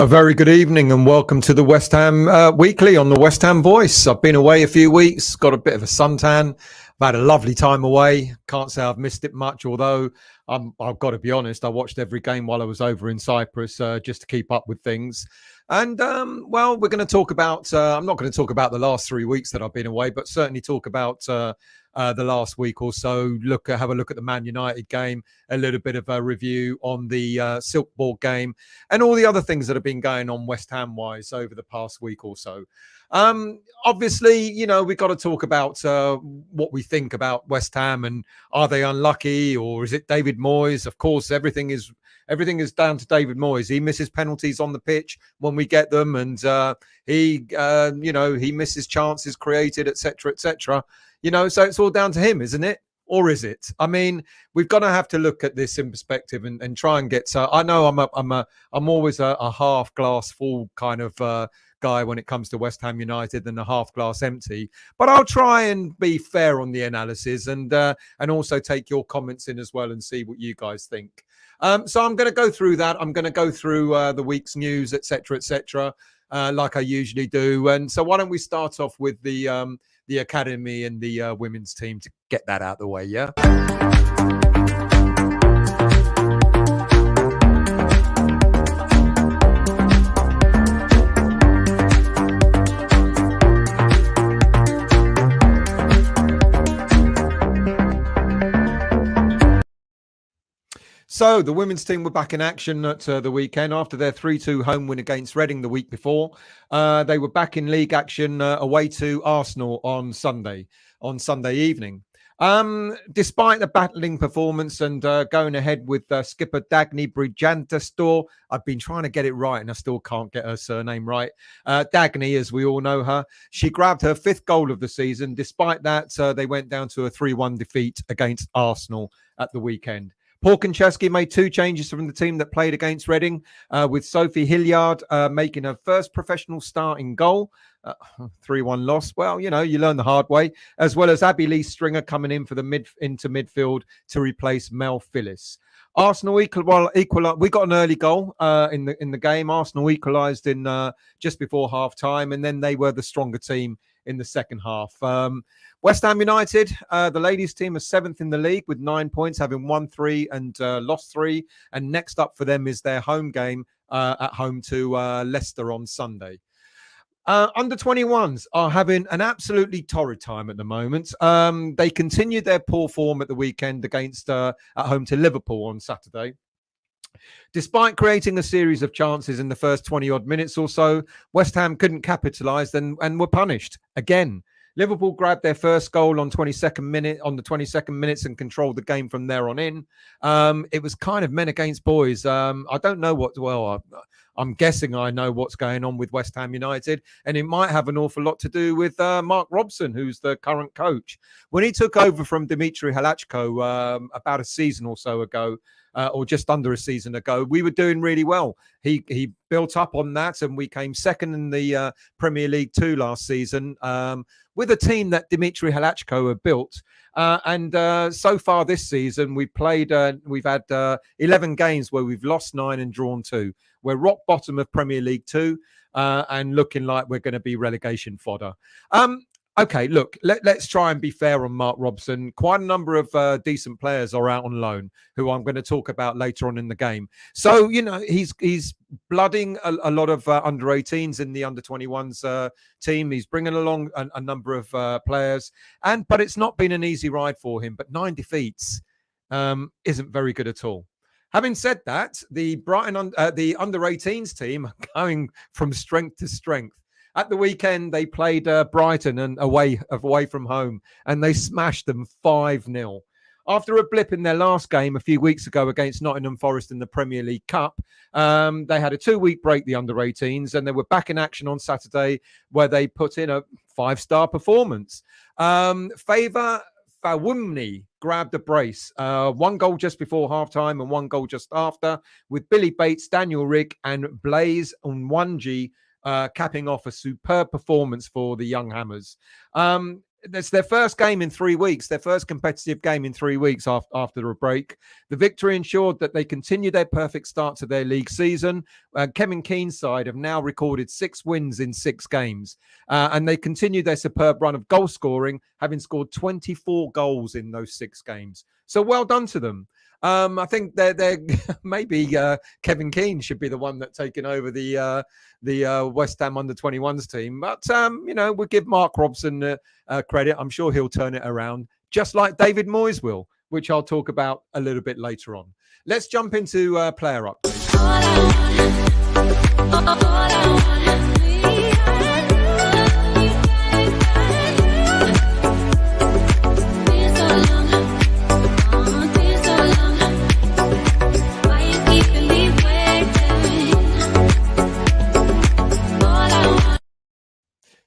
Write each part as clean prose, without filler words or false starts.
Very good evening and welcome to the West Ham Weekly on the West Ham Voice. I've been away a few weeks, got a bit of a suntan. I've had a lovely time away. Can't say I've missed it much, although I've got to be honest, I watched every game while I was over in Cyprus just to keep up with things. And, we're going to talk about, I'm not going to talk about the last 3 weeks that I've been away, but certainly talk about the last week or so. Have a look at the Man United game, a little bit of a review on the Silkeborg game, and all the other things that have been going on West Ham wise over the past week or so. Obviously, we've got to talk about what we think about West Ham, and are they unlucky, or is it David Moyes? Of course, everything is down to David Moyes. He misses penalties on the pitch when we get them, and he misses chances created, etc., etc. So it's all down to him, isn't it? Or is it? I mean, we've got to have to look at this in perspective and try and get. So I know I'm always a half glass full kind of guy when it comes to West Ham United than a half glass empty. But I'll try and be fair on the analysis and also take your comments in as well and see what you guys think. So I'm going to go through that. I'm going to go through the week's news, etc., like I usually do. And so why don't we start off with the academy and the women's team to get that out of the way, yeah? So the women's team were back in action at the weekend after their 3-2 home win against Reading the week before. They were back in league action away to Arsenal on Sunday evening. Despite the battling performance and going ahead with skipper Dagny Brijantastor, I've been trying to get it right and I still can't get her surname right. Dagny, as we all know her, she grabbed her 5th goal of the season. Despite that, they went down to a 3-1 defeat against Arsenal at the weekend. Paul Konchesky made 2 changes from the team that played against Reading, with Sophie Hilliard making her first professional start in goal. 3-1 loss. Well, you learn the hard way, as well as Abby Lee Stringer coming in for the into midfield to replace Mel Phillis. Arsenal equalised. We got an early goal in the game. Arsenal equalised in just before half time, and then they were the stronger team in the second half. West Ham United, the ladies team, are 7th in the league with 9 points, having won 3 and lost 3. And next up for them is their home game at home to Leicester on Sunday. Under 21s are having an absolutely torrid time at the moment. They continued their poor form at the weekend against at home to Liverpool on Saturday. Despite creating a series of chances in the first 20-odd minutes or so, West Ham couldn't capitalise and were punished again. Liverpool grabbed their first goal on the 22nd minutes and controlled the game from there on in. It was kind of men against boys. I don't know I'm guessing I know what's going on with West Ham United, and it might have an awful lot to do with Mark Robson, who's the current coach. When he took over from Dimitri Halachko about a season or so ago, or just under a season ago, we were doing really well. He built up on that, and we came second in the Premier League 2 last season with a team that Dimitri Halachko had built. And so far this season, we've had 11 games where we've lost 9 and drawn 2. We're rock bottom of Premier League 2 and looking like we're going to be relegation fodder. Okay, look, let's try and be fair on Mark Robson. Quite a number of decent players are out on loan, who I'm going to talk about later on in the game. So, he's blooding a lot of under-18s in the under-21s team. He's bringing along a number of players, but it's not been an easy ride for him. But 9 defeats isn't very good at all. Having said that, the the under-18s team are going from strength to strength. At the weekend, they played Brighton and away from home, and they smashed them 5-0. After a blip in their last game a few weeks ago against Nottingham Forest in the Premier League Cup, they had a 2-week break, the under-18s, and they were back in action on Saturday, where they put in a 5-star performance. Favour Fawumni grabbed a brace. 1 goal just before half-time and 1 goal just after, with Billy Bates, Daniel Rigg, and Blaise Unwanji capping off a superb performance for the Young Hammers. That's their first game in 3 weeks, their first competitive game in 3 weeks after a break. The victory ensured that they continue their perfect start to their league season. Kevin Keen's side have now recorded 6 wins in 6 games, and they continue their superb run of goal scoring, having scored 24 goals in those 6 games. So well done to them. I think they're maybe Kevin Keen should be the one that taking over the West Ham under-21s team. But we'll give Mark Robson credit. I'm sure he'll turn it around, just like David Moyes will, which I'll talk about a little bit later on. Let's jump into player updates.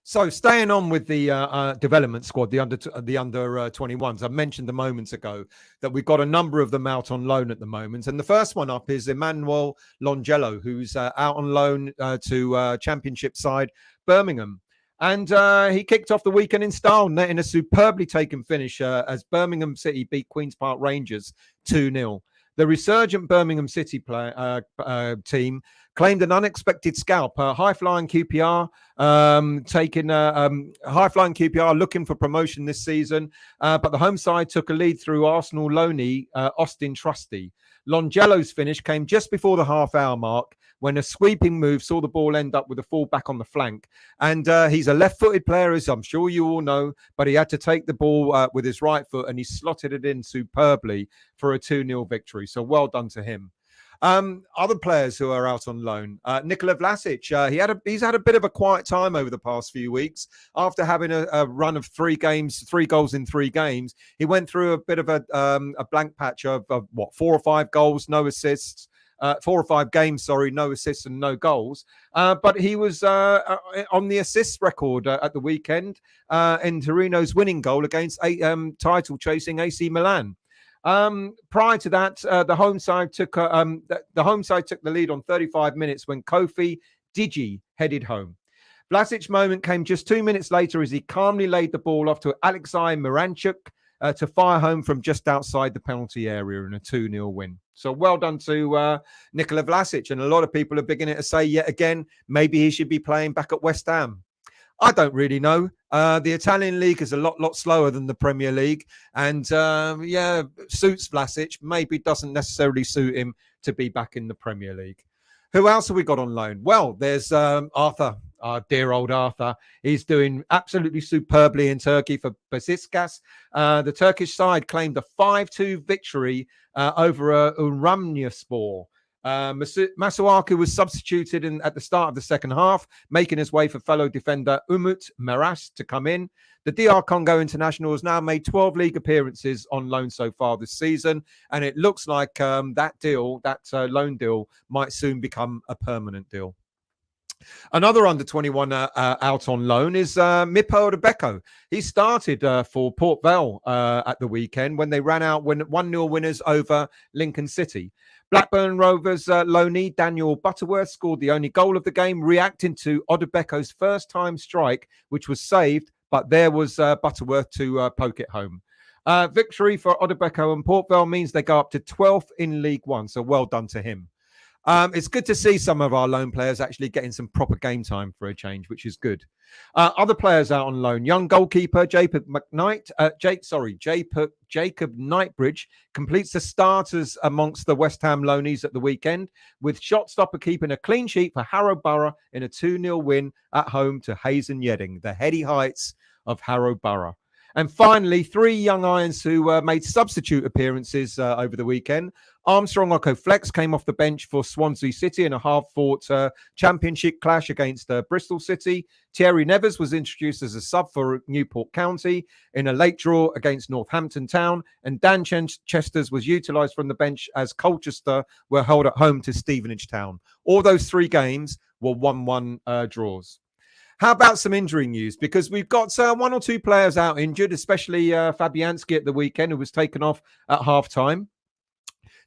So staying on with the development squad, the under 21s, I mentioned a moment ago that we've got a number of them out on loan at the moment. And the first one up is Emmanuel Longello, who's out on loan to Championship side Birmingham. And he kicked off the weekend in style, netting a superbly taken finish as Birmingham City beat Queen's Park Rangers 2-0. The resurgent Birmingham City team claimed an unexpected scalp. High-flying QPR high-flying QPR looking for promotion this season, but the home side took a lead through Arsenal loanee Austin Trusty. Longello's finish came just before the half-hour mark when a sweeping move saw the ball end up with a full-back on the flank. And he's a left-footed player, as I'm sure you all know, but he had to take the ball with his right foot and he slotted it in superbly for a 2-0 victory. So well done to him. Other players who are out on loan, Nikola Vlasic, he's had a bit of a quiet time over the past few weeks after having a run of 3 goals in 3 games. He went through a bit of a blank patch of 4 or 5 goals, no assists. 4 or 5 games, no assists and no goals. But he was on the assists record at the weekend in Torino's winning goal against title-chasing AC Milan. Prior to that, the home side took the lead on 35 minutes when Kofi Digi headed home. Vlasic's moment came just 2 minutes later as he calmly laid the ball off to Alexei Miranchuk to fire home from just outside the penalty area in a 2-0 win. So well done to Nikola Vlasic. And a lot of people are beginning to say yet again, maybe he should be playing back at West Ham. I don't really know. The Italian league is a lot slower than the Premier League. And suits Vlasic. Maybe doesn't necessarily suit him to be back in the Premier League. Who else have we got on loan? Well, there's Arthur, our dear old Arthur. He's doing absolutely superbly in Turkey for Besiktas. The Turkish side claimed a 5-2 victory over Uraimyaspor. Masuaku was substituted at the start of the second half, making his way for fellow defender Umut Maras to come in. The DR Congo international has now made 12 league appearances on loan so far this season, and it looks like that loan deal might soon become a permanent deal. Another under-21 out on loan is Mipo Odebeko. He started for Port Vale at the weekend when they ran out 1-0 winners over Lincoln City. Blackburn Rovers loanee Daniel Butterworth scored the only goal of the game, reacting to Odebeko's first-time strike, which was saved, but there was Butterworth to poke it home. Victory for Odebeko and Port Vale means they go up to 12th in League One, so well done to him. It's good to see some of our loan players actually getting some proper game time for a change, which is good. Other players out on loan. Young goalkeeper Jacob Knightbridge completes the starters amongst the West Ham loanees at the weekend, with shot stopper keeping a clean sheet for Harrow Borough in a 2-0 win at home to Hazen Yedding, the heady heights of Harrow Borough. And finally, 3 young irons who made substitute appearances over the weekend. Armstrong Oko Flex came off the bench for Swansea City in a hard-fought championship clash against Bristol City. Thierry Nevers was introduced as a sub for Newport County in a late draw against Northampton Town. And Dan Chesters was utilised from the bench as Colchester were held at home to Stevenage Town. All those 3 games were 1-1 draws. How about some injury news? Because we've got 1 or 2 players out injured, especially Fabianski at the weekend, who was taken off at half-time.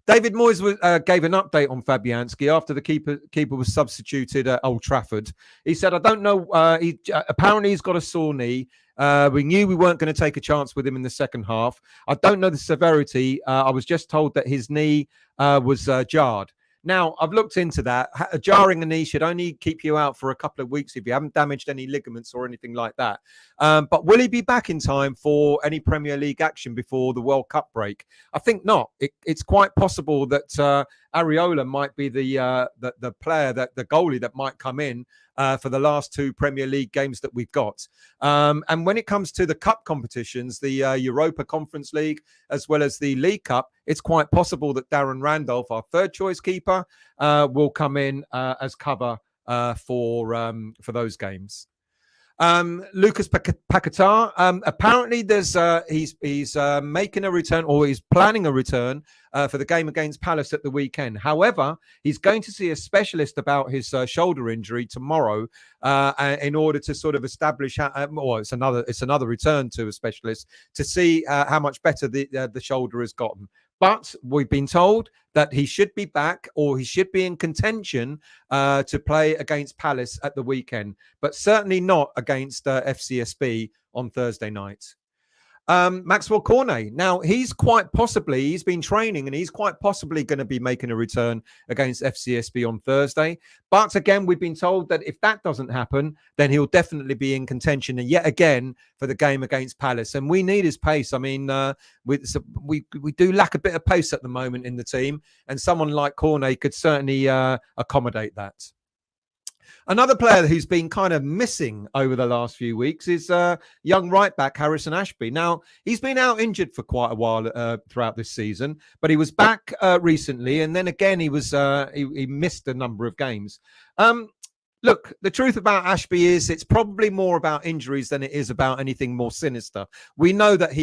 David Moyes gave an update on Fabianski after the keeper was substituted at Old Trafford. He said, "I don't know. Apparently he's got a sore knee. We knew we weren't going to take a chance with him in the second half. I don't know the severity. I was just told that his knee was jarred." Now, I've looked into that. Jarring a knee should only keep you out for a couple of weeks if you haven't damaged any ligaments or anything like that. But will he be back in time for any Premier League action before the World Cup break? I think not. It's quite possible that Areola might be the player, the goalie that might come in for the last two Premier League games that we've got. And when it comes to the cup competitions, the Europa Conference League, as well as the League Cup, it's quite possible that Darren Randolph, our third choice keeper, will come in as cover for those games. Lucas Paquetá, apparently he's making a return, or he's planning a return for the game against Palace at the weekend. However, he's going to see a specialist about his shoulder injury tomorrow in order to sort of establish it's another return to a specialist to see how much better the shoulder has gotten. But we've been told that he should be back, or he should be in contention to play against Palace at the weekend, but certainly not against FCSB on Thursday night. Maxwell Cornet. Now, he's been training, and he's quite possibly going to be making a return against FCSB on Thursday. But again, we've been told that if that doesn't happen, then he'll definitely be in contention, and yet again for the game against Palace. And we need his pace. I mean, we do lack a bit of pace at the moment in the team, and someone like Cornet could certainly accommodate that. Another player who's been kind of missing over the last few weeks is young right back Harrison Ashby. Now, he's been out injured for quite a while throughout this season, but he was back recently, and then again he missed a number of games. Look, the truth about Ashby is it's probably more about injuries than it is about anything more sinister. We know that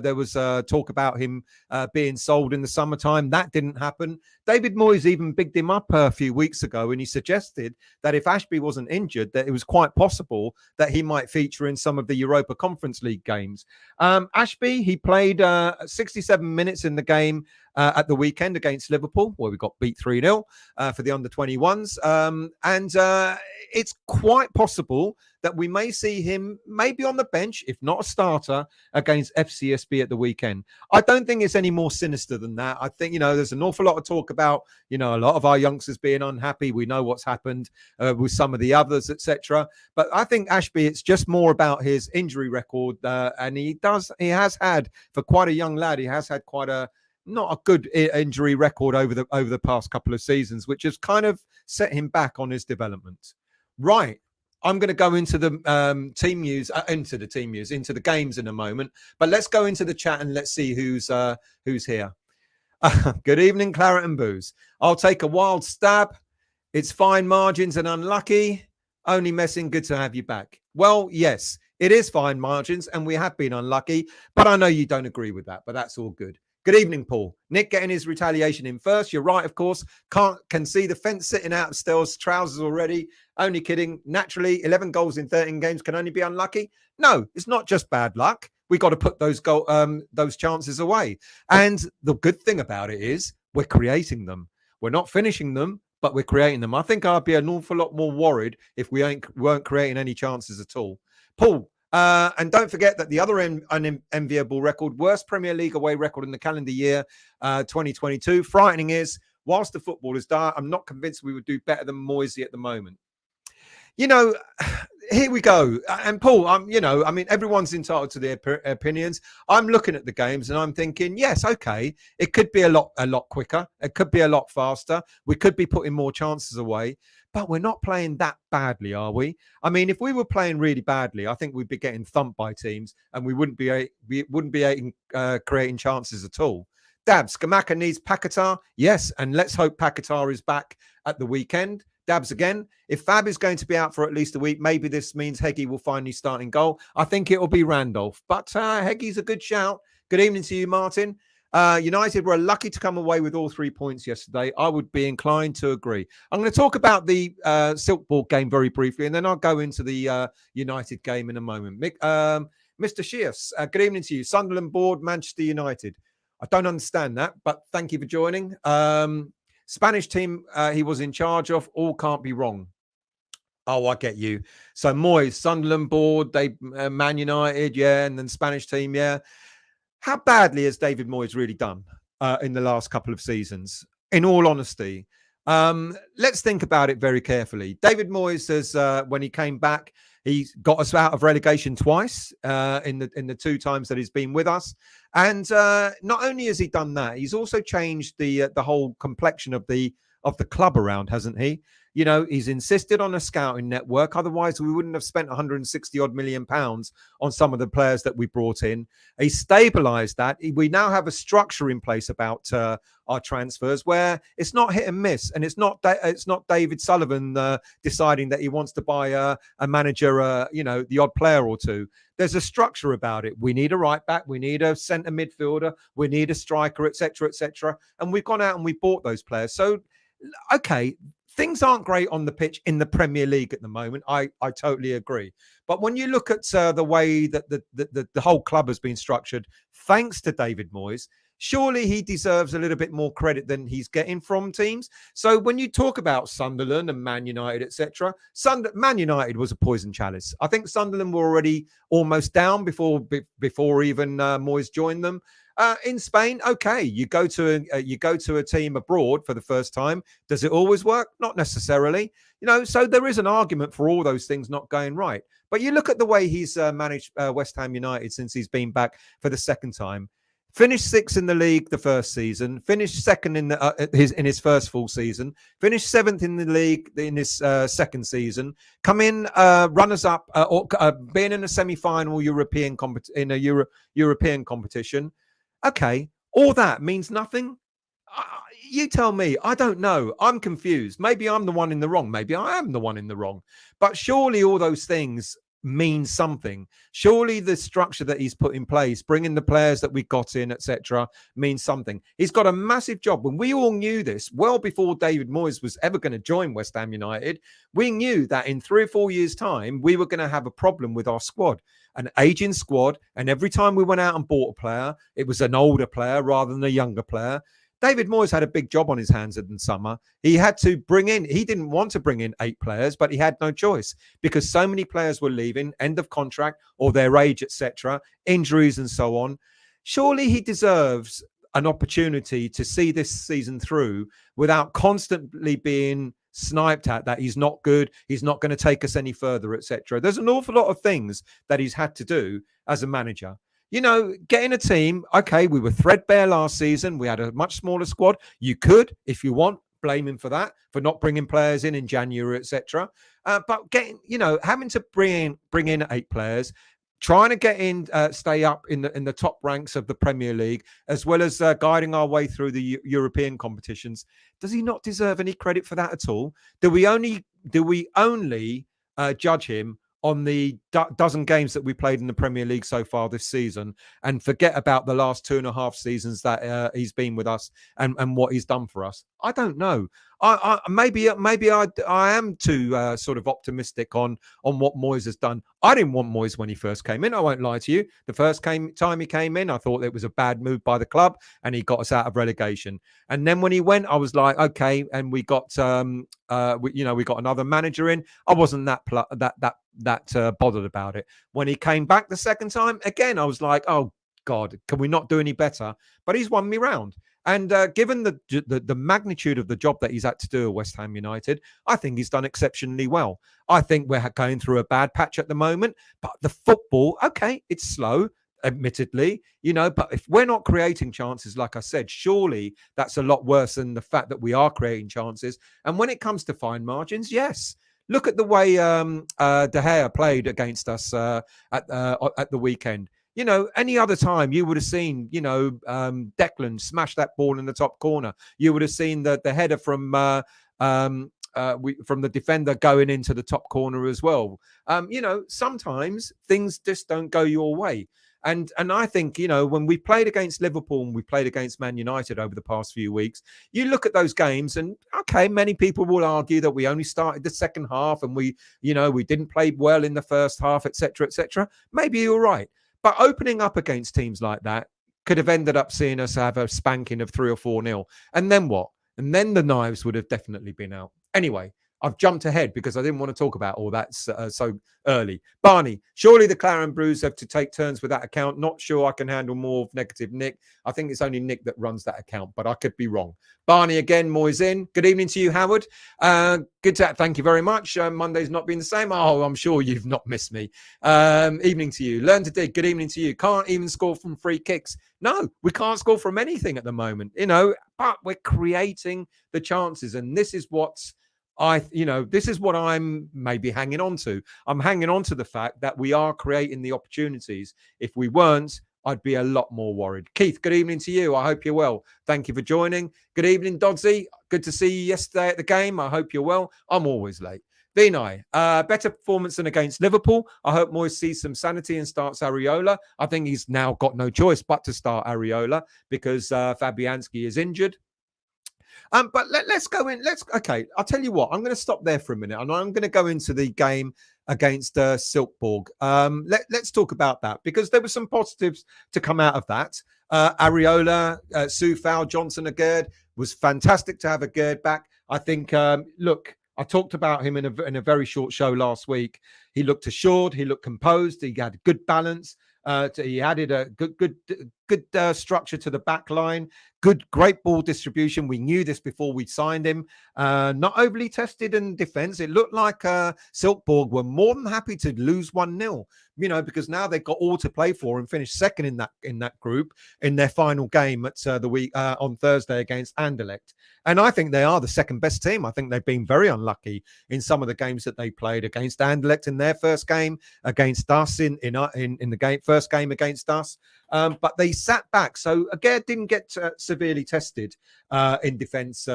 there was talk about him being sold in the summertime. That didn't happen. David Moyes even bigged him up a few weeks ago, and he suggested that if Ashby wasn't injured, that it was quite possible that he might feature in some of the Europa Conference League games. Ashby, he played 67 minutes in the game at the weekend against Liverpool, where we got beat 3-0 for the under-21s. And it's quite possible that we may see him maybe on the bench, if not a starter, against FCSB at the weekend. I don't think it's any more sinister than that. I think, there's an awful lot of talk about, a lot of our youngsters being unhappy. We know what's happened with some of the others, etc. But I think Ashby, it's just more about his injury record. And he has had, for quite a young lad, he has had quite not a good injury record over the past couple of seasons, which has kind of set him back on his development. Right. I'm going to go into the team news, into the games in a moment. But let's go into the chat and let's see who's here. Good evening, Claret and Booze. I'll take a wild stab. It's fine margins and unlucky. Only messing. Good to have you back. Well, yes, it is fine margins, and we have been unlucky. But I know you don't agree with that. But that's all good. Good evening, Paul. Nick getting his retaliation in first. You're right, of course. Can see the fence sitting out of Stel's trousers already. Only kidding. Naturally, 11 goals in 13 games can only be unlucky. No, it's not just bad luck. We got to put those chances away. And the good thing about it is we're creating them. We're not finishing them, but we're creating them. I think I'd be an awful lot more worried if we weren't creating any chances at all. Paul. And don't forget that the other unenviable record, worst Premier League away record in the calendar year 2022. Frightening is, whilst the football is dire, I'm not convinced we would do better than Moyes at the moment. Here we go. And Paul, everyone's entitled to their opinions. I'm looking at the games and I'm thinking, yes, okay, it could be a lot quicker. It could be a lot faster. We could be putting more chances away. But we're not playing that badly, are we? I mean, if we were playing really badly, I think we'd be getting thumped by teams, and we wouldn't be creating chances at all. Dabs, Skamaka needs Paquetá. Yes, and let's hope Paquetá is back at the weekend. Dabs again. If Fab is going to be out for at least a week, maybe this means Heggie will finally start in goal. I think it will be Randolph, but Heggie's a good shout. Good evening to you, Martin. United were lucky to come away with all 3 points yesterday. I would be inclined to agree. I'm going to talk about the Silkeborg game very briefly, and then I'll go into the United game in a moment. Mr. Shears, good evening to you. Sunderland board, Manchester United. I don't understand that, but thank you for joining. Spanish team he was in charge of, all can't be wrong. Oh, I get you. So Moyes, Sunderland board, they Man United, yeah, and then Spanish team, yeah. How badly has David Moyes really done in the last couple of seasons? In all honesty, let's think about it very carefully. David Moyes says when he came back, he got us out of relegation twice in the two times that he's been with us, and not only has he done that, he's also changed the whole complexion of the club around, hasn't he? You know, he's insisted on a scouting network. Otherwise, we wouldn't have spent 160 odd million pounds on some of the players that we brought in. He stabilised that. We now have a structure in place about our transfers where it's not hit and miss, and it's not David Sullivan deciding that he wants to buy a manager, the odd player or two. There's a structure about it. We need a right back, we need a centre midfielder, we need a striker, etc., etc. And we've gone out and we bought those players. So, okay, things aren't great on the pitch in the Premier League at the moment. I totally agree. But when you look at the way that the whole club has been structured, thanks to David Moyes, surely he deserves a little bit more credit than he's getting from teams. So when you talk about Sunderland and Man United, etc., Man United was a poison chalice. I think Sunderland were already almost down before even Moyes joined them. In Spain, okay, you go to a team abroad for the first time. Does it always work? Not necessarily. So there is an argument for all those things not going right. But you look at the way he's managed West Ham United since he's been back for the second time. Finished sixth in the league the first season. Finished second in his first full season. Finished seventh in the league in his second season. Come in runners up, or being in a semi-final European European competition. Okay, all that means nothing. You tell me. I don't know. I'm confused. Maybe I'm the one in the wrong. Maybe I am the one in the wrong. But surely all those things mean something. Surely the structure that he's put in place, bringing the players that we got in, etc., means something. He's got a massive job. When we all knew this well before David Moyes was ever going to join West Ham United, we knew that in 3 or 4 years' time, we were going to have a problem with our squad. An aging squad, and every time we went out and bought a player, it was an older player rather than a younger player. David Moyes had a big job on his hands in the summer. He had to he didn't want to bring in 8 players, but he had no choice because so many players were leaving, end of contract or their age, etc., injuries and so on. Surely he deserves an opportunity to see this season through without constantly being sniped at that he's not good, he's not going to take us any further, etc. There's an awful lot of things that he's had to do as a manager. Getting a team, okay, we were threadbare last season. We had a much smaller squad. You could, if you want, blame him for that, for not bringing players in January, etc. But having to bring in 8 players, trying to get in, stay up in the top ranks of the Premier League, as well as guiding our way through the European competitions. Does he not deserve any credit for that at all? Do we only judge him on the dozen games that we played in the Premier League so far this season and forget about the last 2.5 seasons that he's been with us and what he's done for us? I don't know. Maybe I am too sort of optimistic on what Moyes has done. I didn't want Moyes when he first came in. I won't lie to you. The first time he came in, I thought it was a bad move by the club and he got us out of relegation. And then when he went, I was like, okay. And we got we got another manager in. I wasn't that bothered about it. When he came back the second time, again, I was like, oh God, can we not do any better? But he's won me round. And given the magnitude of the job that he's had to do at West Ham United, I think he's done exceptionally well. I think we're going through a bad patch at the moment, but the football, okay, it's slow, admittedly, but if we're not creating chances, like I said, surely that's a lot worse than the fact that we are creating chances. And when it comes to fine margins, yes. Look at the way De Gea played against us at the weekend. Any other time you would have seen, Declan smash that ball in the top corner. You would have seen the header from the defender going into the top corner as well. Sometimes things just don't go your way. And I think, when we played against Liverpool and we played against Man United over the past few weeks, you look at those games and, okay, many people will argue that we only started the second half and we didn't play well in the first half, etc., etc. Maybe you're right. But opening up against teams like that, could have ended up seeing us have a spanking of 3 or 4-0. And then what? And then the knives would have definitely been out. Anyway, I've jumped ahead because I didn't want to talk about all that so early. Barney, surely the Claret and Brews have to take turns with that account. Not sure I can handle more of negative Nick. I think it's only Nick that runs that account, but I could be wrong. Barney again, Moyes in. Good evening to you, Howard. Thank you very much. Monday's not been the same. Oh, I'm sure you've not missed me. Evening to you. Learn to dig. Good evening to you. Can't even score from free kicks. No, we can't score from anything at the moment, but we're creating the chances. And this is what's this is what I'm maybe hanging on to. I'm hanging on to the fact that we are creating the opportunities. If we weren't, I'd be a lot more worried. Keith, good evening to you. I hope you're well. Thank you for joining. Good evening, Dodsy. Good to see you yesterday at the game. I hope you're well. I'm always late. Vinay, better performance than against Liverpool. I hope Moyes sees some sanity and starts Areola. I think he's now got no choice but to start Areola because Fabianski is injured. But let's go in. Okay, I'll tell you what. I'm going to stop there for a minute, and I'm going to go into the game against Silkeborg. Let's talk about that because there were some positives to come out of that. Areola, Soufal, Johnson, Agerd was fantastic to have Agerd back. I think. Look, I talked about him in a very short show last week. He looked assured. He looked composed. He had good balance. He added a good structure to the back line. Great ball distribution. We knew this before we signed him. Not overly tested in defence. It looked like Silkeborg were more than happy to lose 1-0, because now they've got all to play for and finished second in that group in their final game at the week on Thursday against Anderlecht. And I think they are the second best team. I think they've been very unlucky in some of the games that they played against Anderlecht in their first game, against us in the first game against us. But they sat back. So Agerd didn't get severely tested in defence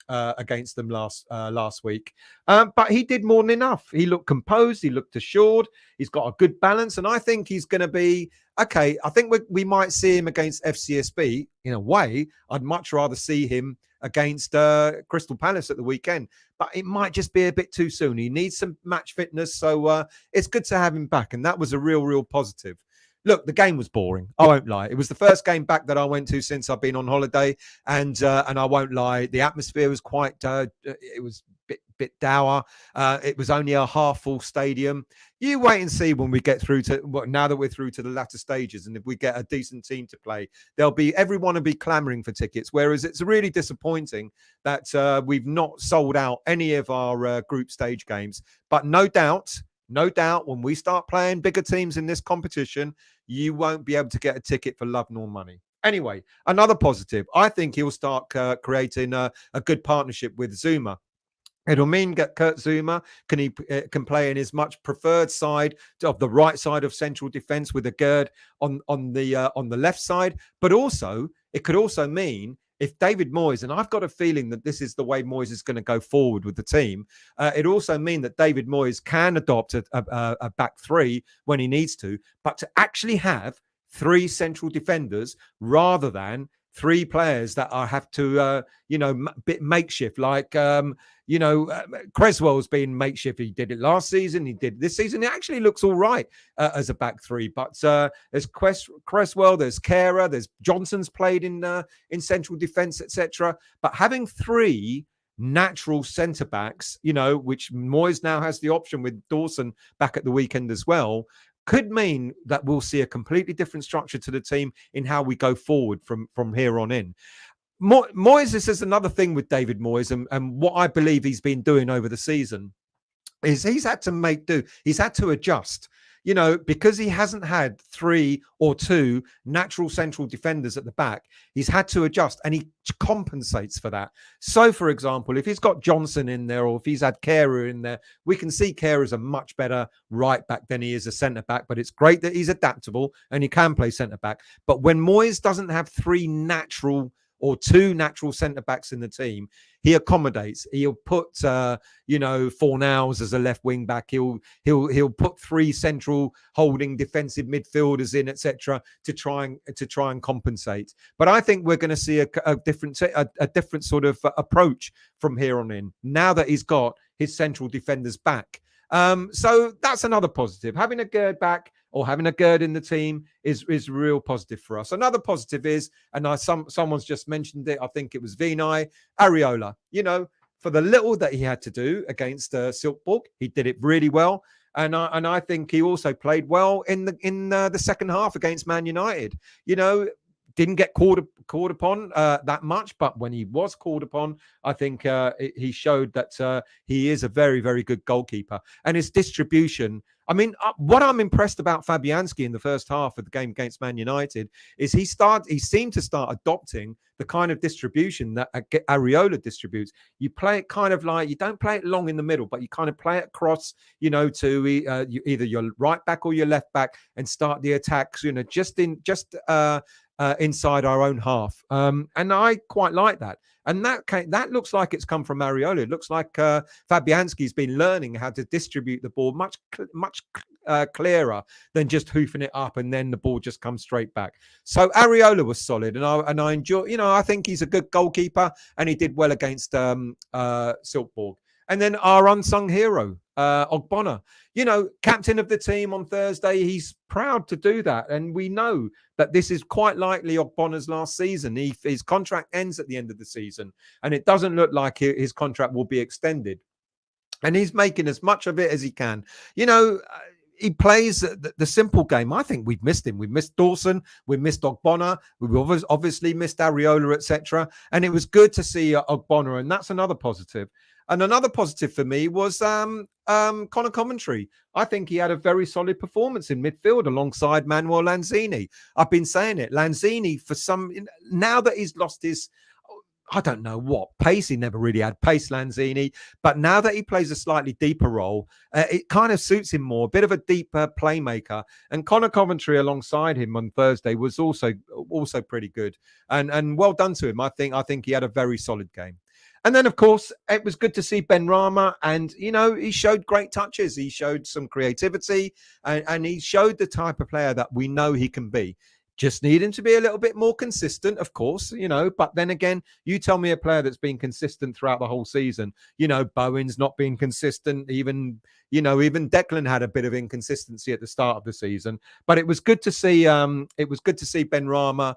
against them last week. But he did more than enough. He looked composed. He looked assured. He's got a good balance. And I think he's going to be, okay, I think we might see him against FCSB. In a way, I'd much rather see him against Crystal Palace at the weekend. But it might just be a bit too soon. He needs some match fitness. So it's good to have him back. And that was a real positive. Look, the game was boring. I won't lie. It was the first game back that I went to since I've been on holiday, and I won't lie. The atmosphere was quite. It was bit dour. It was only a half full stadium. You wait and see when we get through to now that we're through to the latter stages, and if we get a decent team to play, everyone will be clamoring for tickets. Whereas it's really disappointing that we've not sold out any of our group stage games. But no doubt, when we start playing bigger teams in this competition, you won't be able to get a ticket for love nor money. Anyway, another positive. I think he'll start creating a good partnership with Zuma. It'll mean that Kurt Zuma can play in his much preferred side of the right side of central defence with Agerd on the left side. But also, it could also mean if David Moyes, and I've got a feeling that this is the way Moyes is going to go forward with the team, it also means that David Moyes can adopt a back three when he needs to, but to actually have three central defenders rather than three players that have to, bit makeshift, like, Creswell's been makeshift. He did it last season. He did this season. It actually looks all right as a back three. But there's Creswell, there's Kehrer, there's Johnson's played in central defence, etc. But having three natural centre backs, which Moyes now has the option with Dawson back at the weekend as well, could mean that we'll see a completely different structure to the team in how we go forward from here on in. Moyes, this is another thing with David Moyes, and what I believe he's been doing over the season is he's had to make do. He's had to adjust, because he hasn't had 3 or 2 natural central defenders at the back. He's had to adjust, and he compensates for that. So, for example, if he's got Johnson in there, or if he's had Kehrer in there, we can see Kehrer is a much better right back than he is a centre back. But it's great that he's adaptable and he can play centre back. But when Moyes doesn't have 3 natural or 2 natural centre backs in the team, he accommodates. He'll put Fornals as a left wing back. He'll put 3 central holding defensive midfielders in, etc., to try and compensate. But I think we're going to see a different sort of approach from here on in. Now that he's got his central defenders back. So that's another positive. Having a Gerd back or having a Gerd in the team is real positive for us. Another positive is, and someone's just mentioned it, I think it was Vinay, Areola. For the little that he had to do against Silkeborg, he did it really well. And I think he also played well in the second half against Man United. Didn't get called upon that much, but when he was called upon, I think he showed that he is a very, very good goalkeeper. And his distribution, I mean, what I'm impressed about Fabianski in the first half of the game against Man United is he seemed to start adopting the kind of distribution that Areola distributes. You play it kind of like, you don't play it long in the middle, but you kind of play it across, to either your right back or your left back and start the attacks, just inside our own half. And I quite like that. And that looks like it's come from Areola. It looks like Fabianski's been learning how to distribute the ball much clearer than just hoofing it up and then the ball just comes straight back. So Areola was solid, and I enjoy. I think he's a good goalkeeper, and he did well against Silkeborg. And then our unsung hero, Ogbonna, captain of the team on Thursday. He's proud to do that. And we know that this is quite likely Ogbonna's last season. His contract ends at the end of the season, and it doesn't look like his contract will be extended. And he's making as much of it as he can. He plays the simple game. I think we've missed him. We've missed Dawson. We missed Ogbonna. We've obviously missed Areola, etc. And it was good to see Ogbonna, and that's another positive. And another positive for me was Conor Coventry. I think he had a very solid performance in midfield alongside Manuel Lanzini. I've been saying it. Lanzini, now that he's lost his, I don't know what pace. He never really had pace, Lanzini. But now that he plays a slightly deeper role, it kind of suits him more. A bit of a deeper playmaker. And Conor Coventry alongside him on Thursday was also pretty good. And well done to him. I think he had a very solid game. And then, of course, it was good to see Ben Rama. And, he showed great touches. He showed some creativity. And he showed the type of player that we know he can be. Just need him to be a little bit more consistent, of course, But then again, you tell me a player that's been consistent throughout the whole season. Bowen's not being consistent. Even Declan had a bit of inconsistency at the start of the season. But it was good to see. It was good to see Ben Rama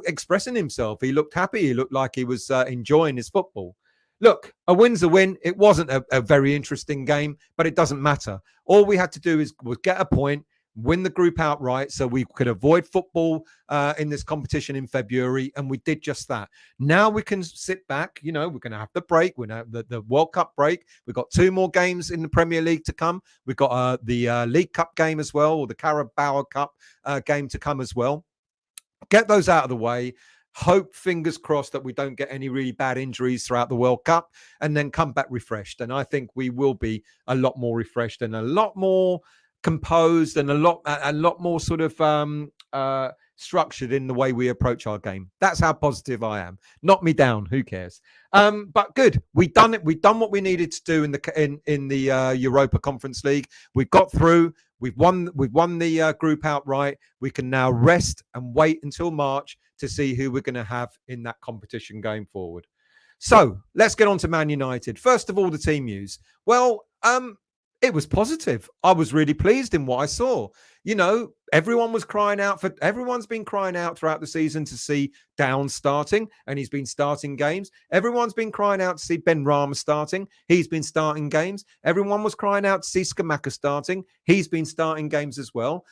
expressing himself. He looked happy. He looked like he was enjoying his football. Look, a win's a win. It wasn't a very interesting game, but it doesn't matter. All we had to do was get a point, win the group outright so we could avoid football in this competition in February, and we did just that. Now we can sit back. We're going to have the break. We're going to have the World Cup break. We've got 2 more games in the Premier League to come. We've got the League Cup game as well, or the Carabao Cup game to come as well. Get those out of the way. Hope, fingers crossed, that we don't get any really bad injuries throughout the World Cup, and then come back refreshed. And I think we will be a lot more refreshed and a lot more composed and a lot more sort of structured in the way we approach our game. That's how positive I am. Knock me down, who cares? But good, we've done it. We've done what we needed to do in the Europa Conference League. We've got through. We've won the group outright. We can now rest and wait until March to see who we're going to have in that competition going forward. So let's get on to Man United. First of all, the team news. Well, it was positive. I was really pleased in what I saw. Everyone's been crying out throughout the season to see Downs starting, and he's been starting games. Everyone's been crying out to see Ben Rama starting. He's been starting games. Everyone was crying out to see Scamacca starting. He's been starting games as well.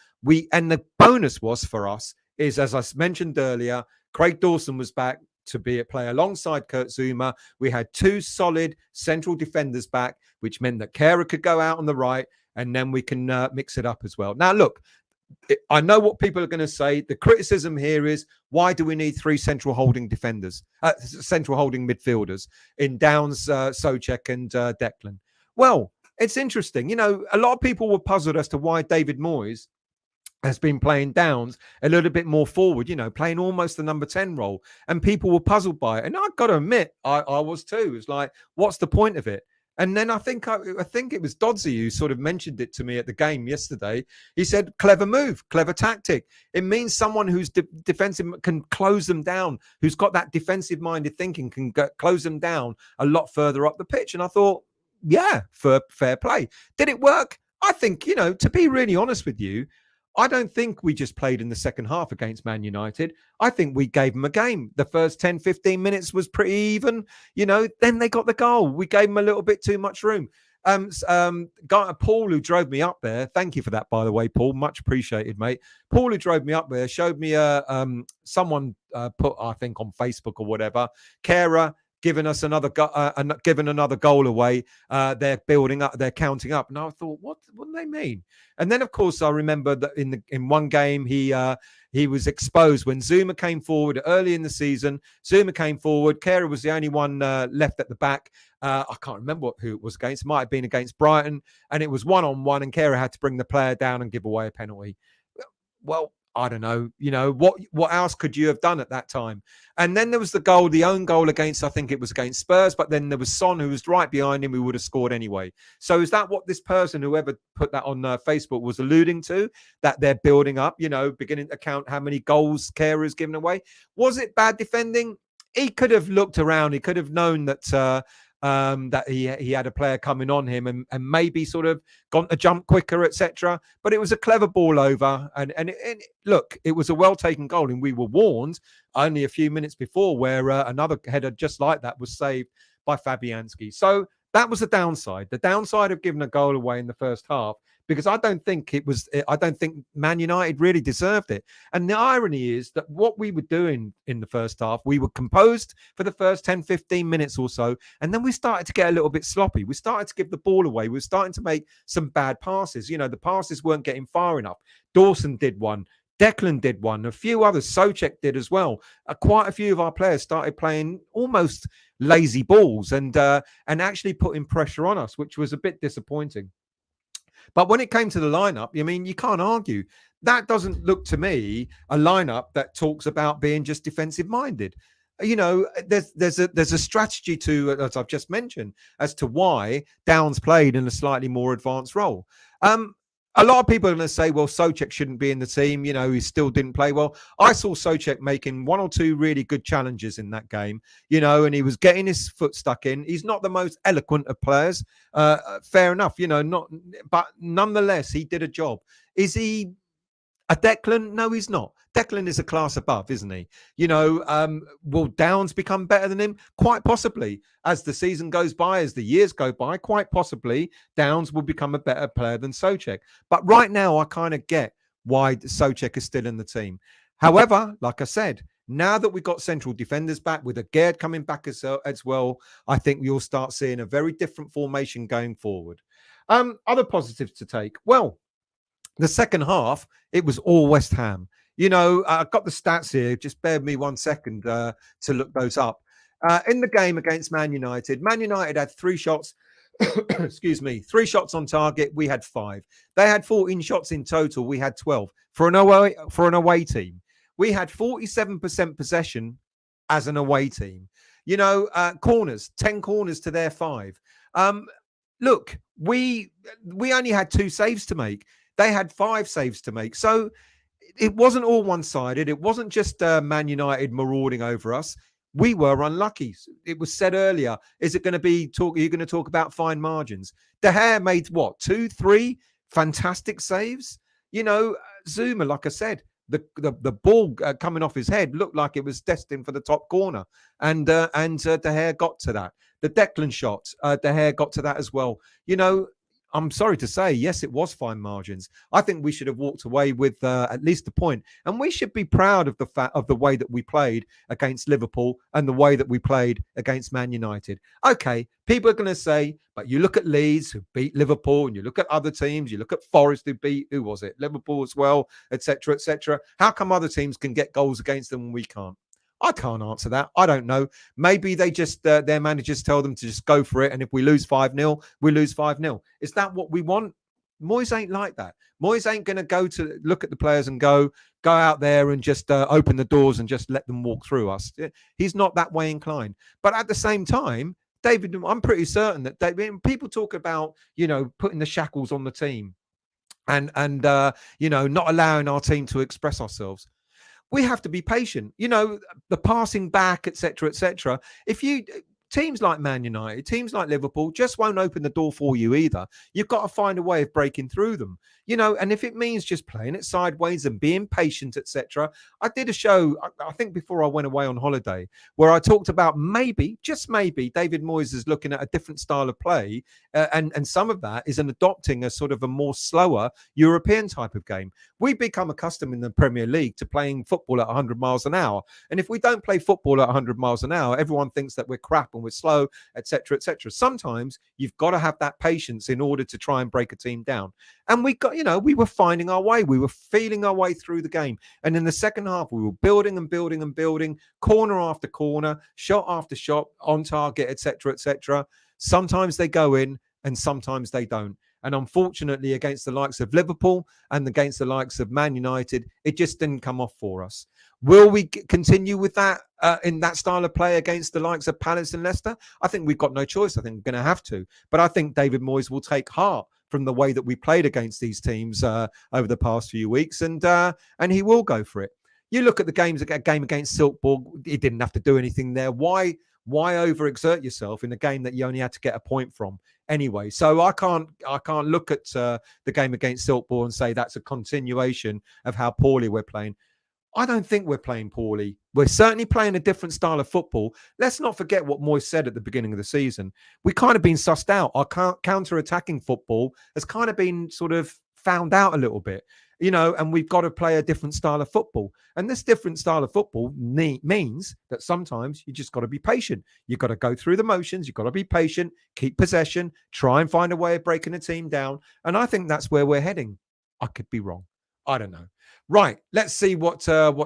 And the bonus was for us is, as I mentioned earlier, Craig Dawson was back to play alongside Kurt Zouma. We had 2 solid central defenders back, which meant that Kehrer could go out on the right, and then we can mix it up as well. Now, look, I know what people are going to say. The criticism here is, why do we need 3 central holding midfielders in Downs, Souček, and Declan? Well, it's interesting. A lot of people were puzzled as to why David Moyes has been playing Downs a little bit more forward, playing almost the number 10 role. And people were puzzled by it. And I've got to admit, I was too. It's like, what's the point of it? And then I think it was Dodsey who sort of mentioned it to me at the game yesterday. He said, clever move, clever tactic. It means someone who's defensive can close them down, who's got that defensive-minded thinking, can close them down a lot further up the pitch. And I thought, yeah, for fair play. Did it work? I think, to be really honest with you, I don't think we just played in the second half against Man United. I think we gave them a game. The first 10, 15 minutes was pretty even. Then they got the goal. We gave them a little bit too much room. Paul, who drove me up there, thank you for that, by the way, Paul, much appreciated, mate. Paul, who drove me up there, showed me someone put, I think, on Facebook or whatever, Kara giving us giving another goal away. They're building up, they're counting up. And I thought, what do they mean? And then, of course, I remember that in one game, he was exposed when Zuma came forward early in the season. Zuma came forward. Kara was the only one left at the back. I can't remember who it was against. It might have been against Brighton. And it was 1-on-1, and Kara had to bring the player down and give away a penalty. Well, I don't know. What else could you have done at that time? And then there was the own goal against, I think it was against Spurs, but then there was Son, who was right behind him, who would have scored anyway. So is that what this person, whoever put that on Facebook, was alluding to? That they're building up, beginning to count how many goals Kara has given away? Was it bad defending? He could have looked around. He could have known that that he had a player coming on him and maybe sort of gone to jump quicker, etc. But it was a clever ball over. And look, it was a well-taken goal. And we were warned only a few minutes before where another header just like that was saved by Fabianski. So that was the downside. The downside of giving a goal away in the first half, because I don't think Man United really deserved it. And the irony is that what we were doing in the first half, we were composed for the first 10, 15 minutes or so. And then we started to get a little bit sloppy. We started to give the ball away. We were starting to make some bad passes. The passes weren't getting far enough. Dawson did one. Declan did one. A few others. Souček did as well. Quite a few of our players started playing almost lazy balls and actually putting pressure on us, which was a bit disappointing. But when it came to the lineup, you can't argue. That doesn't look to me a lineup that talks about being just defensive minded. There's a strategy to, as I've just mentioned, as to why Downs played in a slightly more advanced role. A lot of people are going to say, well, Souček shouldn't be in the team. He still didn't play well. I saw Souček making one or two really good challenges in that game, and he was getting his foot stuck in. He's not the most eloquent of players. Fair enough, but nonetheless, he did a job. Is he a Declan? No, he's not. Declan is a class above, isn't he? Will Downs become better than him? Quite possibly. As the season goes by, as the years go by, quite possibly Downs will become a better player than Souček. But right now, I kind of get why Souček is still in the team. However, like I said, now that we've got central defenders back, with Agerd coming back as well, I think we'll start seeing a very different formation going forward. Other positives to take. Well, the second half, it was all West Ham. I've got the stats here. Just bear with me 1 second to look those up. In the game against Man United had 3 shots. Excuse me, 3 shots on target. We had 5. They had 14 shots in total. We had 12 for an away team. We had 47% possession as an away team. Corners, 10 corners to their 5. Look, we only had 2 saves to make. They had 5 saves to make. So it wasn't all one-sided. It wasn't just Man United marauding over us. We were unlucky. It was said earlier, is it going to be are you going to talk about fine margins? De Gea made 2, 3 fantastic saves. Zuma, like I said, the ball coming off his head looked like it was destined for the top corner. And De Gea got to that. The Declan shot, De Gea got to that as well. I'm sorry to say, yes, it was fine margins. I think we should have walked away with at least a point, and we should be proud of the way that we played against Liverpool and the way that we played against Man United. Okay, people are going to say, but you look at Leeds who beat Liverpool, and you look at other teams, you look at Forest who beat Liverpool as well, etc., etc. How come other teams can get goals against them and we can't? I can't answer that. I don't know. Maybe they just, their managers tell them to just go for it. And if we lose 5-0, we lose 5-0. Is that what we want? Moyes ain't like that. Moyes ain't going to go to look at the players and go out there and just open the doors and just let them walk through us. He's not that way inclined. But at the same time, David, I'm pretty certain that people talk about, putting the shackles on the team and not allowing our team to express ourselves. We have to be patient. The passing back, etc., etc. teams like Man United, teams like Liverpool just won't open the door for you either. You've got to find a way of breaking through them, and if it means just playing it sideways and being patient, etc. I did a show, I think before I went away on holiday, where I talked about maybe, just maybe, David Moyes is looking at a different style of play, and some of that is an adopting a sort of a more slower European type of game. We've become accustomed in the Premier League to playing football at 100 miles an hour, and if we don't play football at 100 miles an hour, everyone thinks that we're crap and we're slow, etc., etc. Sometimes you've got to have that patience in order to try and break a team down. And we were finding our way. We were feeling our way through the game. And in the second half, we were building and building and building, corner after corner, shot after shot, on target, etc., etc. Sometimes they go in and sometimes they don't. And unfortunately, against the likes of Liverpool and against the likes of Man United, it just didn't come off for us. Will we continue with that in that style of play against the likes of Palace and Leicester? I think we've got no choice. I think we're going to have to. But I think David Moyes will take heart from the way that we played against these teams over the past few weeks, and he will go for it. You look at the game against Silkeborg, he didn't have to do anything there. Why overexert yourself in a game that you only had to get a point from anyway? So I can't look at the game against Silkeborg and say that's a continuation of how poorly we're playing. I don't think we're playing poorly. We're certainly playing a different style of football. Let's not forget what Moyes said at the beginning of the season. We kind of been sussed out. Our counter-attacking football has kind of been sort of found out a little bit, and we've got to play a different style of football. And this different style of football means that sometimes you just got to be patient. You've got to go through the motions. You've got to be patient, keep possession, try and find a way of breaking a team down. And I think that's where we're heading. I could be wrong. I don't know. Right, let's see what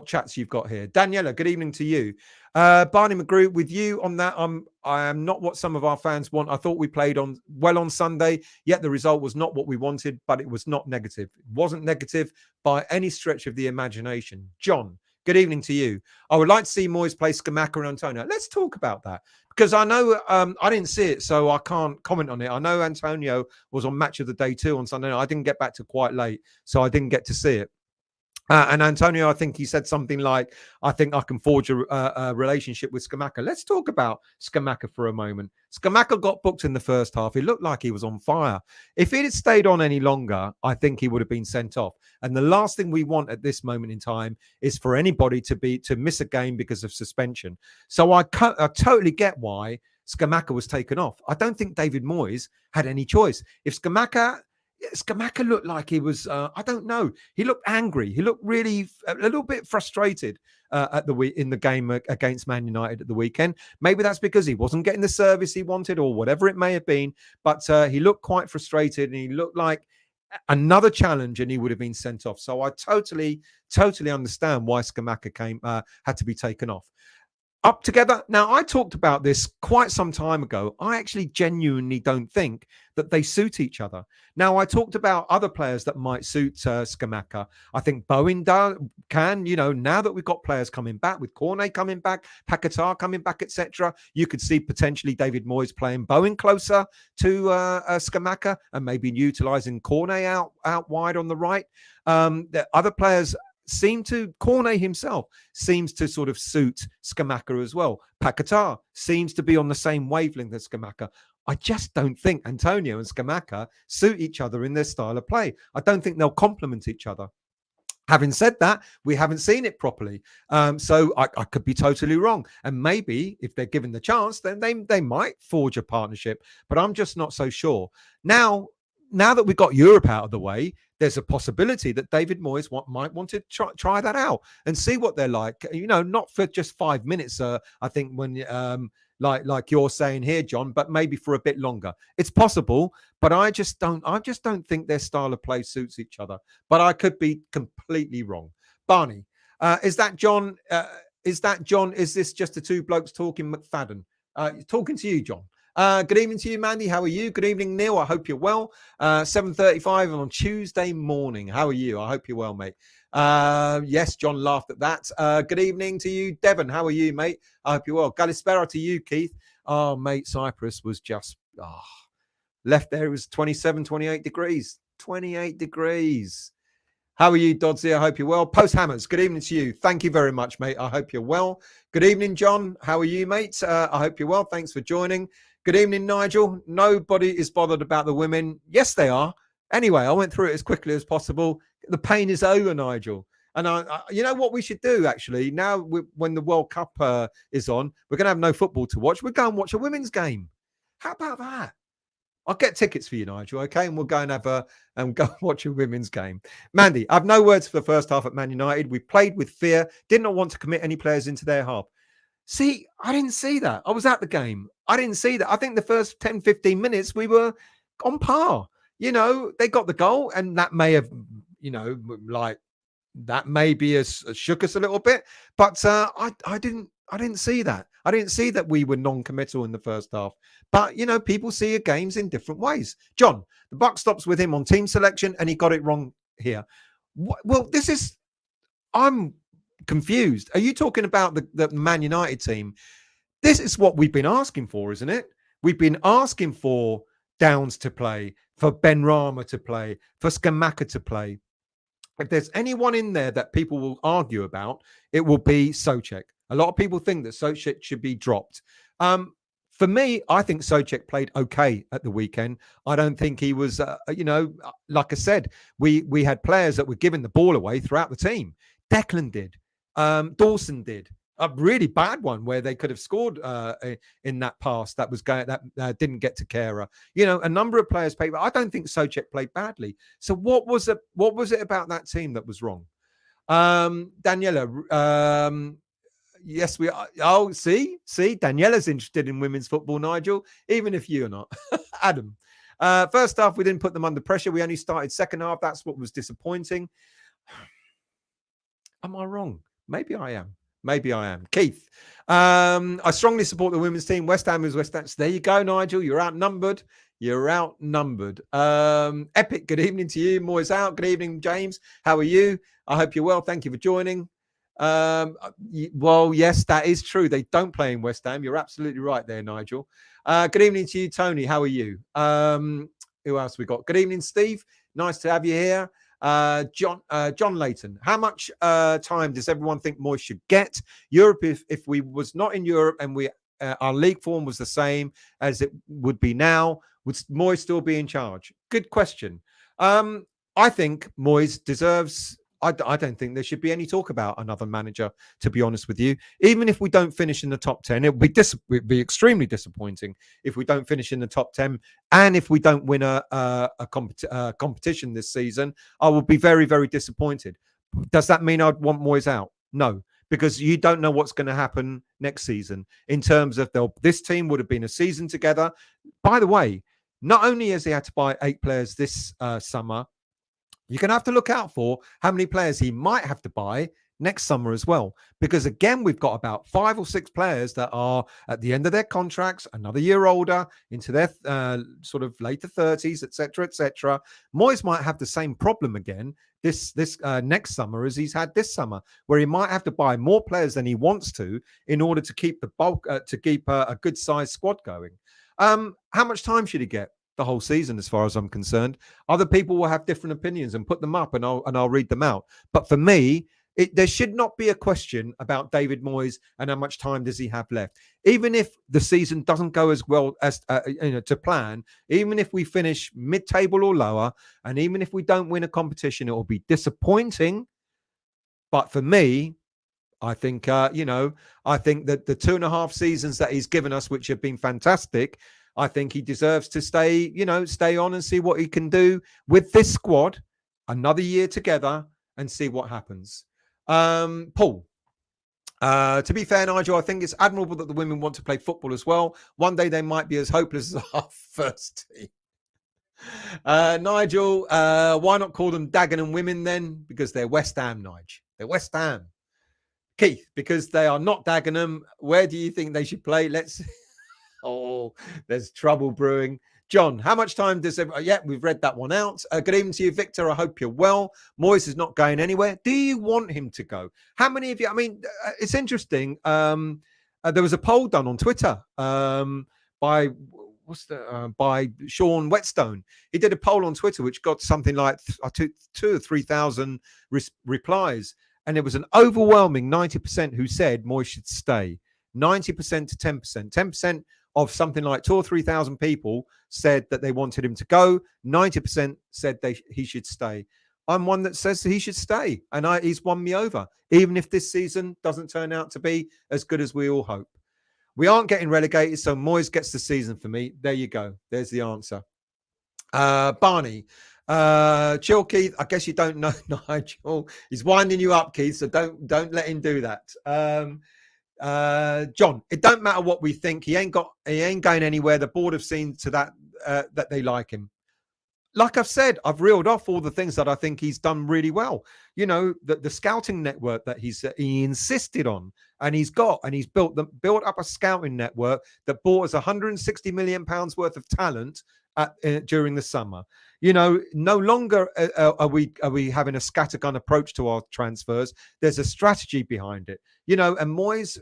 chats you've got here. Daniela, good evening to you. Barney McGrew, with you on that. I am not what some of our fans want. I thought we played well on Sunday, yet the result was not what we wanted, but it was not negative. It wasn't negative by any stretch of the imagination. John, good evening to you. I would like to see Moyes play Scamacca and Antonio. Let's talk about that, because I know I didn't see it, so I can't comment on it. I know Antonio was on Match of the Day 2 on Sunday. I didn't get back to quite late, so I didn't get to see it. And Antonio, I think he said something like, I think I can forge a relationship with Scamacca. Let's talk about Scamacca for a moment. Scamacca got booked in the first half. He looked like he was on fire. If he had stayed on any longer, I think he would have been sent off. And the last thing we want at this moment in time is for anybody to miss a game because of suspension. So I totally get why Scamacca was taken off. I don't think David Moyes had any choice. If Scamacca looked like he was, I don't know. He looked angry. He looked really a little bit frustrated in the game against Man United at the weekend. Maybe that's because he wasn't getting the service he wanted or whatever it may have been. But he looked quite frustrated, and he looked like another challenge, and he would have been sent off. So I totally understand why Scamacca had to be taken off. Up together. Now, I talked about this quite some time ago. I actually genuinely don't think that they suit each other. Now, I talked about other players that might suit Scamacca. I think Bowen can, now that we've got players coming back, with Cornet coming back, Paquetá coming back, etc., you could see potentially David Moyes playing Bowen closer to Scamacca and maybe utilising Cornet out wide on the right. The other players Cornet himself seems to sort of suit Scamacca as well. Paquetá seems to be on the same wavelength as Scamacca. I just don't think Antonio and Scamacca suit each other in their style of play. I don't think they'll complement each other. Having said that, we haven't seen it properly. So I could be totally wrong. And maybe if they're given the chance, then they might forge a partnership. But I'm just not so sure. Now that we've got Europe out of the way, there's a possibility that David Moyes might want to try that out and see what they're like. Not for just 5 minutes. I think when like you're saying here, John, but maybe for a bit longer. It's possible, but I just don't think their style of play suits each other. But I could be completely wrong. Barney, is that John? Is this just the two blokes talking, McFadden? Talking to you, John. Good evening to you, Mandy. How are you? Good evening, Neil. I hope you're well. 7:35 on Tuesday morning. How are you? I hope you're well, mate. Yes, John laughed at that. Good evening to you, Devon. How are you, mate? I hope you're well. Galispera to you, Keith. Oh, mate, Cyprus was just left there. It was 27, 28 degrees. 28 degrees. How are you, Dodsy? I hope you're well. Post Hammers, good evening to you. Thank you very much, mate. I hope you're well. Good evening, John. How are you, mate? I hope you're well. Thanks for joining. Good evening, Nigel. Nobody is bothered about the women. Yes, they are. Anyway, I went through it as quickly as possible. The pain is over, Nigel. And you know what we should do, actually? Now, when the World Cup is on, we're going to have no football to watch. We'll go and watch a women's game. How about that? I'll get tickets for you, Nigel, okay? And we'll go and go watch a women's game. Mandy, I've no words for the first half at Man United. We played with fear, did not want to commit any players into their half. See, I didn't see that. I was at the game. I didn't see that. I think the first 10, 15 minutes, we were on par. You know, they got the goal, and that may have, you know, like, that maybe shook us a little bit. But I didn't see that. I didn't see that we were non-committal in the first half. But, you know, people see games in different ways. John, the buck stops with him on team selection, and he got it wrong here. Well, I'm confused. Are you talking about the Man United team? This is what we've been asking for, isn't it? We've been asking for Downs to play, for Ben Rama to play, for Skamaka to play. If there's anyone in there that people will argue about, it will be Souček. A lot of people think that Souček should be dropped. For me, I think Souček played okay at the weekend. I don't think he was, you know, like I said, we had players that were giving the ball away throughout the team. Declan did. Dawson did. A really bad one where they could have scored in that pass that was going that didn't get to Kehrer. You know, a number of players played, but I don't think Souček played badly. So what was it about that team that was wrong? Daniela, yes, we are. Oh, see, Daniela's interested in women's football, Nigel, even if you're not. Adam, first half we didn't put them under pressure. We only started second half. That's what was disappointing. Am I wrong? Maybe I am. Keith, I strongly support the women's team. West Ham is West Ham. So there you go, Nigel. You're outnumbered. Epic, good evening to you. Moyes out. Good evening, James. How are you? I hope you're well. Thank you for joining. Well, yes, that is true. They don't play in West Ham. You're absolutely right there, Nigel. Good evening to you, Tony. How are you? Who else we got? Good evening, Steve. Nice to have you here. John Layton, how much time does everyone think Moyes should get? Europe, if we was not in Europe and we our league form was the same as it would be now, would Moyes still be in charge? Good question. I think Moyes deserves. I don't think there should be any talk about another manager, to be honest with you. Even if we don't finish in the top 10, it would be extremely disappointing if we don't finish in the top 10. And if we don't win a competition this season, I will be very, very disappointed. Does that mean I'd want Moyes out? No, because you don't know what's going to happen next season in terms of this team would have been a season together. By the way, not only has he had to buy 8 players this summer, you're going to have to look out for how many players he might have to buy next summer as well. Because again, we've got about 5 or 6 players that are at the end of their contracts, another year older, into their sort of later 30s, etc., etc. Moyes might have the same problem again this next summer as he's had this summer, where he might have to buy more players than he wants to in order to keep the bulk, to keep a good sized squad going. How much time should he get? The whole season, as far as I'm concerned. Other people will have different opinions and put them up, and I'll read them out. But for me, there should not be a question about David Moyes and how much time does he have left. Even if the season doesn't go as well as to plan, even if we finish mid-table or lower, and even if we don't win a competition, it will be disappointing. But for me, I think I think that the 2.5 seasons that he's given us, which have been fantastic, I think he deserves to stay on and see what he can do with this squad, another year together, and see what happens. Paul, to be fair, Nigel, I think it's admirable that the women want to play football as well. One day they might be as hopeless as our first team. Nigel, why not call them Dagenham women then? Because they're West Ham, Nigel. They're West Ham. Keith, because they are not Dagenham, where do you think they should play? Oh, there's trouble brewing. John, how much time does we've read that one out. Good evening to you, Victor. I hope you're well. Moyes is not going anywhere. Do you want him to go? How many of you? I mean, it's interesting. There was a poll done on Twitter by by Sean Whetstone. He did a poll on Twitter which got something like 2,000 or 3,000 replies, and it was an overwhelming 90% who said Moyes should stay. 90% to 10%. 10% of something like 2,000 or 3,000 people said that they wanted him to go. 90% said he should stay. I'm one that says he should stay, and he's won me over, even if this season doesn't turn out to be as good as we all hope. We aren't getting relegated, so Moyes gets the season for me. There you go. There's the answer. Barney, chill, Keith. I guess you don't know Nigel. He's winding you up, Keith, so don't let him do that. John, it don't matter what we think. He ain't going anywhere. The board have seen to that that they like him. Like I've said, I've reeled off all the things that I think he's done really well. You know, the scouting network that he insisted on, and he's built up a scouting network that bought us £160 million worth of talent during the summer. You know, no longer are we having a scattergun approach to our transfers. There's a strategy behind it. You know, and Moyes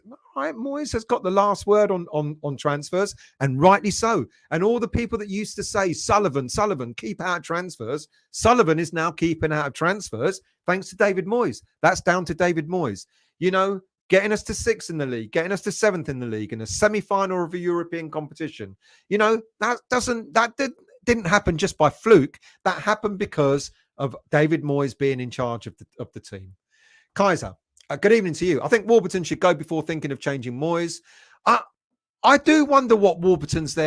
has got the last word on transfers, and rightly so. And all the people that used to say, Sullivan, keep out of transfers. Sullivan is now keeping out of transfers thanks to David Moyes. That's down to David Moyes. You know, getting us to 6th in the league, getting us to 7th in the league in a semi-final of a European competition. You know, that didn't happen just by fluke. That happened because of David Moyes being in charge of the team. Kaiser, good evening to you. I think Warburton should go before thinking of changing Moyes. I do wonder what Warburton's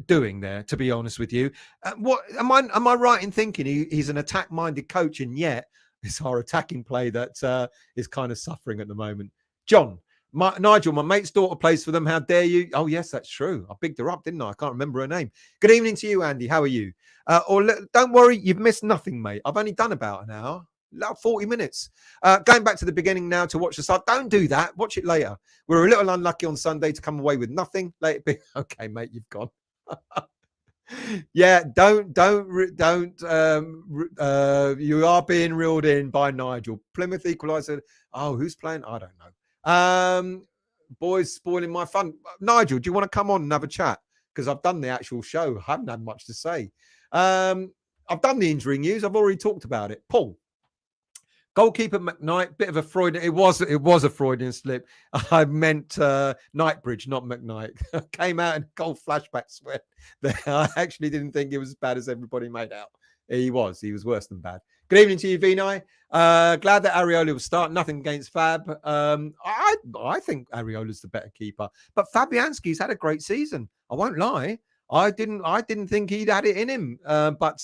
doing there, to be honest with you. What am I right in thinking he's an attack-minded coach, and yet it's our attacking play that is kind of suffering at the moment? John, Nigel, my mate's daughter plays for them. How dare you? Oh, yes, that's true. I bigged her up, didn't I? I can't remember her name. Good evening to you, Andy. How are you? Don't worry, you've missed nothing, mate. I've only done about an hour, about 40 minutes. Going back to the beginning now to watch the side. Don't do that. Watch it later. We're a little unlucky on Sunday to come away with nothing. Let it be. Okay, mate, you've gone. Yeah, don't. You are being reeled in by Nigel. Plymouth equaliser. Oh, who's playing? I don't know. Boys spoiling my fun. Nigel, do you want to come on and have a chat? Because I've done the actual show. I haven't had much to say. I've done the injury news. I've already talked about it. Paul, goalkeeper McKnight, bit of a Freudian. It was a Freudian slip. I meant Knightbridge, not McKnight. Came out in goal flashback sweat. I actually didn't think it was as bad as everybody made out. He was worse than bad. Good evening to you, Vinay. Glad that Areola will start. Nothing against Fab. I think Areola's the better keeper, but Fabianski's had a great season. I won't lie. I didn't think he'd had it in him, but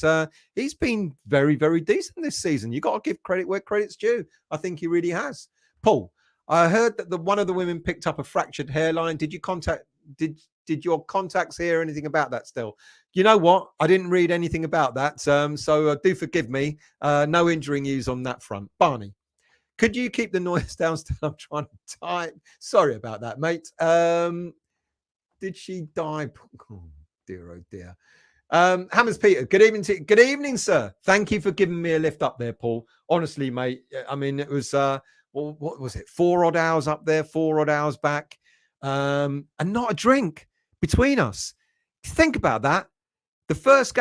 he's been very, very decent this season. You got to give credit where credit's due. I think he really has. Paul, I heard that one of the women picked up a fractured hairline. Did your contacts hear anything about that still? You know what? I didn't read anything about that. So do forgive me. No injury news on that front. Barney, could you keep the noise down? I'm trying to type. Sorry about that, mate. Did she die? Oh, dear, oh dear. Hammers Peter, good evening, sir. Thank you for giving me a lift up there, Paul. Honestly, mate. I mean, it was, what was it? 4 odd hours up there, 4 odd hours back. And not a drink between us. Think about that. The first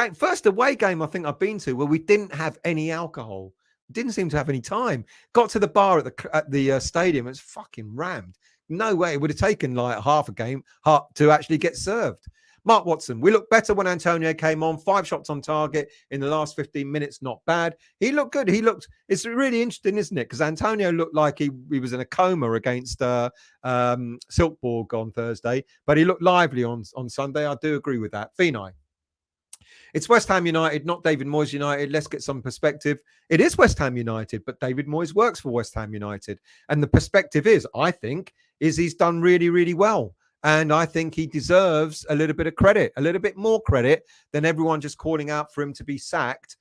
away game I think I've been to where we didn't have any alcohol. Didn't seem to have any time. Got to the bar at the stadium. It's fucking rammed. No way. It would have taken like half a game to actually get served. Mark Watson, we looked better when Antonio came on. 5 shots on target in the last 15 minutes. Not bad. He looked good. It's really interesting, isn't it? Because Antonio looked like he was in a coma against Silkeborg on Thursday, but he looked lively on Sunday. I do agree with that. Vinay, it's West Ham United, not David Moyes United. Let's get some perspective. It is West Ham United, but David Moyes works for West Ham United. And the perspective is, I think, he's done really, really well. And I think he deserves a little bit of credit, a little bit more credit than everyone just calling out for him to be sacked.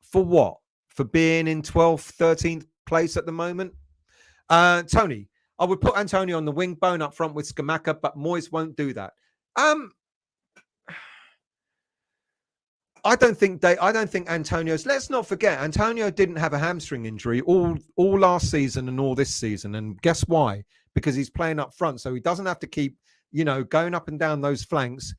For what? For being in 12th, 13th place at the moment? Tony, I would put Antonio on the wing, bone up front with Scamacca, but Moyes won't do that. I don't think Antonio's. Let's not forget, Antonio didn't have a hamstring injury all last season and all this season. And guess why? Because he's playing up front, so he doesn't have to keep, going up and down those flanks,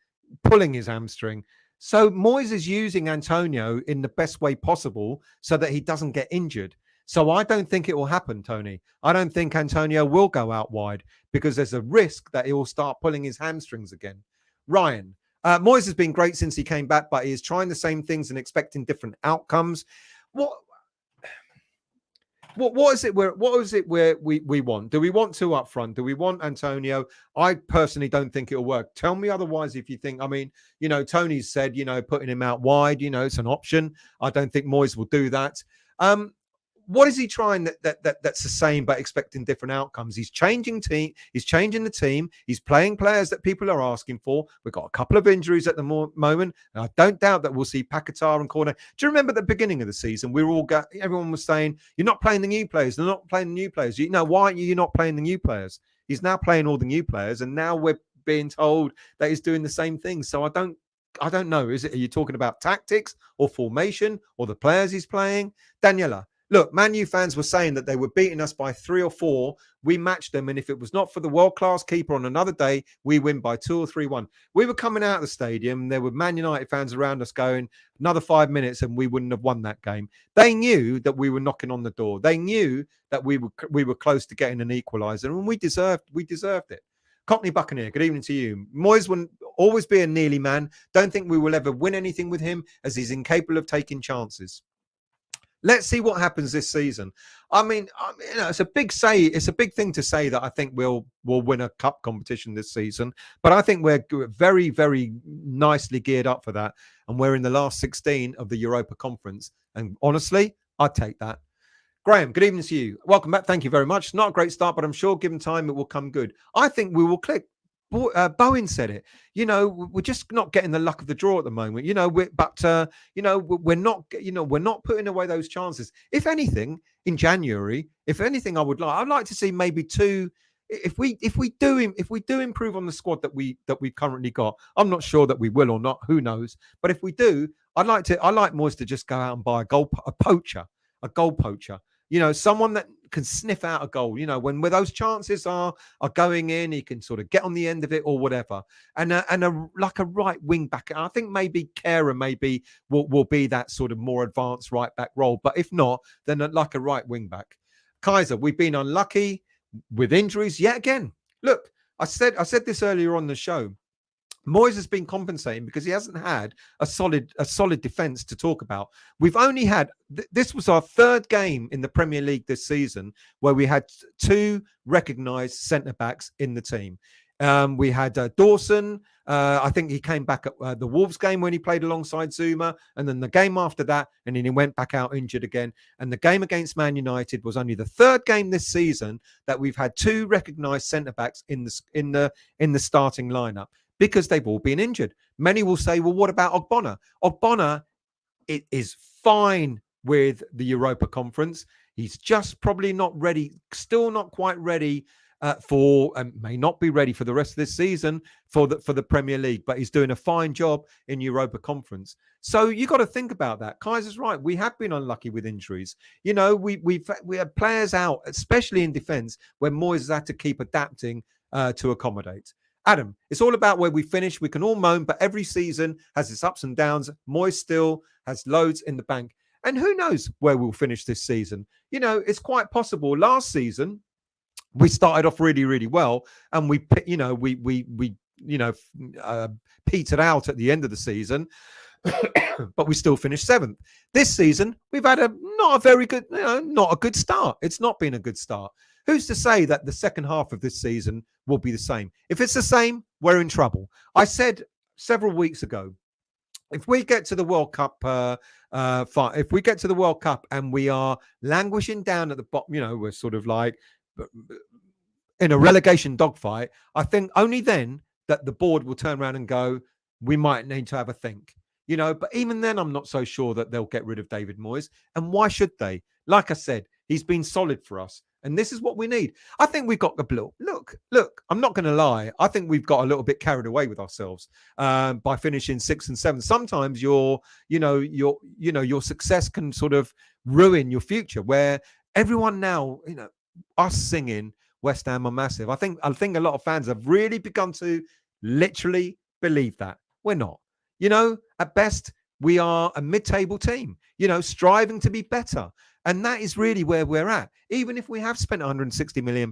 pulling his hamstring. So Moyes is using Antonio in the best way possible so that he doesn't get injured. So I don't think it will happen, Tony. I don't think Antonio will go out wide because there's a risk that he will start pulling his hamstrings again. Ryan, Moyes has been great since he came back, but he is trying the same things and expecting different outcomes. What is it where we want? Do we want two up front? Do we want Antonio? I personally don't think it'll work. Tell me otherwise if you think. I mean, Tony's said, putting him out wide, it's an option. I don't think Moyes will do that. What is he trying that's the same but expecting different outcomes? He's changing the team. He's playing players that people are asking for. We've got a couple of injuries at the moment, and I don't doubt that we'll see Paquetá and Cornet. Do you remember at the beginning of the season, everyone was saying, you're not playing the new players. They're not playing the new players. Why aren't you not playing the new players? He's now playing all the new players, and now we're being told that he's doing the same thing. So I don't know. Are you talking about tactics or formation or the players he's playing? Daniela. Look, Man U fans were saying that they were beating us by 3 or 4. We matched them, and if it was not for the world-class keeper on another day, we win by 2 or 3-1. We were coming out of the stadium, and there were Man United fans around us going, another 5 minutes, and we wouldn't have won that game. They knew that we were knocking on the door. They knew that we were close to getting an equaliser, and we deserved it. Cockney Buccaneer, good evening to you. Moyes will always be a nearly man. Don't think we will ever win anything with him, as he's incapable of taking chances. Let's see what happens this season. I mean, it's a big thing to say that I think we'll win a cup competition this season. But I think we're very, very nicely geared up for that. And we're in the last 16 of the Europa Conference. And honestly, I'd take that. Graham, good evening to you. Welcome back. Thank you very much. Not a great start, but I'm sure given time, it will come good. I think we will click. Bowen said it. We're just not getting the luck of the draw at the moment. We're not putting away those chances. If anything, in January, I'd like to see maybe 2. If we do improve on the squad that we've currently got, I'm not sure that we will or not. Who knows? But if we do, I'd like Moyes to just go out and buy a goal poacher. Someone that can sniff out a goal. When those chances are going in, he can sort of get on the end of it or whatever. And like a right wing back. I think maybe Kera will be that sort of more advanced right back role. But if not, then like a right wing back. Kaiser, we've been unlucky with injuries yet again. Look, I said this earlier on the show. Moyes has been compensating because he hasn't had a solid defence to talk about. We've only had this was our 3rd game in the Premier League this season where we had 2 recognised centre backs in the team. We had Dawson. I think he came back at the Wolves game when he played alongside Zuma, and then the game after that, and then he went back out injured again. And the game against Man United was only the 3rd game this season that we've had 2 recognised centre backs in the starting lineup. Because they've all been injured. Many will say, well, what about Ogbonna? Ogbonna is fine with the Europa Conference. He's just probably not ready, still not quite ready may not be ready for the rest of this season for the Premier League, but he's doing a fine job in Europa Conference. So you got to think about that. Kaiser's right. We have been unlucky with injuries. We had players out, especially in defence, where Moyes has had to keep adapting to accommodate. Adam, it's all about where we finish. We can all moan, but every season has its ups and downs. Moyes still has loads in the bank. And who knows where we'll finish this season? It's quite possible. Last season, we started off really, really well. And we petered out at the end of the season. But we still finished 7th. This season, we've had not a good start. It's not been a good start. Who's to say that the second half of this season will be the same? If it's the same, we're in trouble. I said several weeks ago, if we get to the World Cup, if we get to the World Cup and we are languishing down at the bottom, we're sort of like in a relegation dogfight, I think only then that the board will turn around and go, we might need to have a think. But even then, I'm not so sure that they'll get rid of David Moyes. And why should they? Like I said, he's been solid for us. And this is what we need. I think we've got the look. I'm not going to lie. I think we've got a little bit carried away with ourselves by finishing 6th and 7th. Sometimes your success can sort of ruin your future. Where everyone now, us singing West Ham are massive. I think a lot of fans have really begun to literally believe that. We're not. At best, we are a mid-table team, striving to be better. And that is really where we're at. Even if we have spent £160 million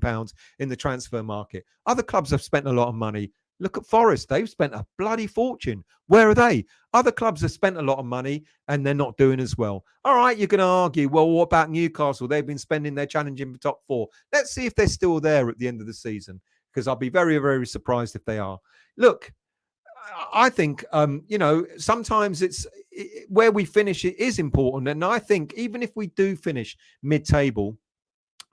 in the transfer market, other clubs have spent a lot of money. Look at Forest. They've spent a bloody fortune. Where are they? Other clubs have spent a lot of money and they're not doing as well. All right, you're going to argue, well, what about Newcastle? They've been spending their challenging for top four. Let's see if they're still there at the end of the season, because I'll be very, very surprised if they are. Look, I think, sometimes where we finish it is important. And I think even if we do finish mid-table,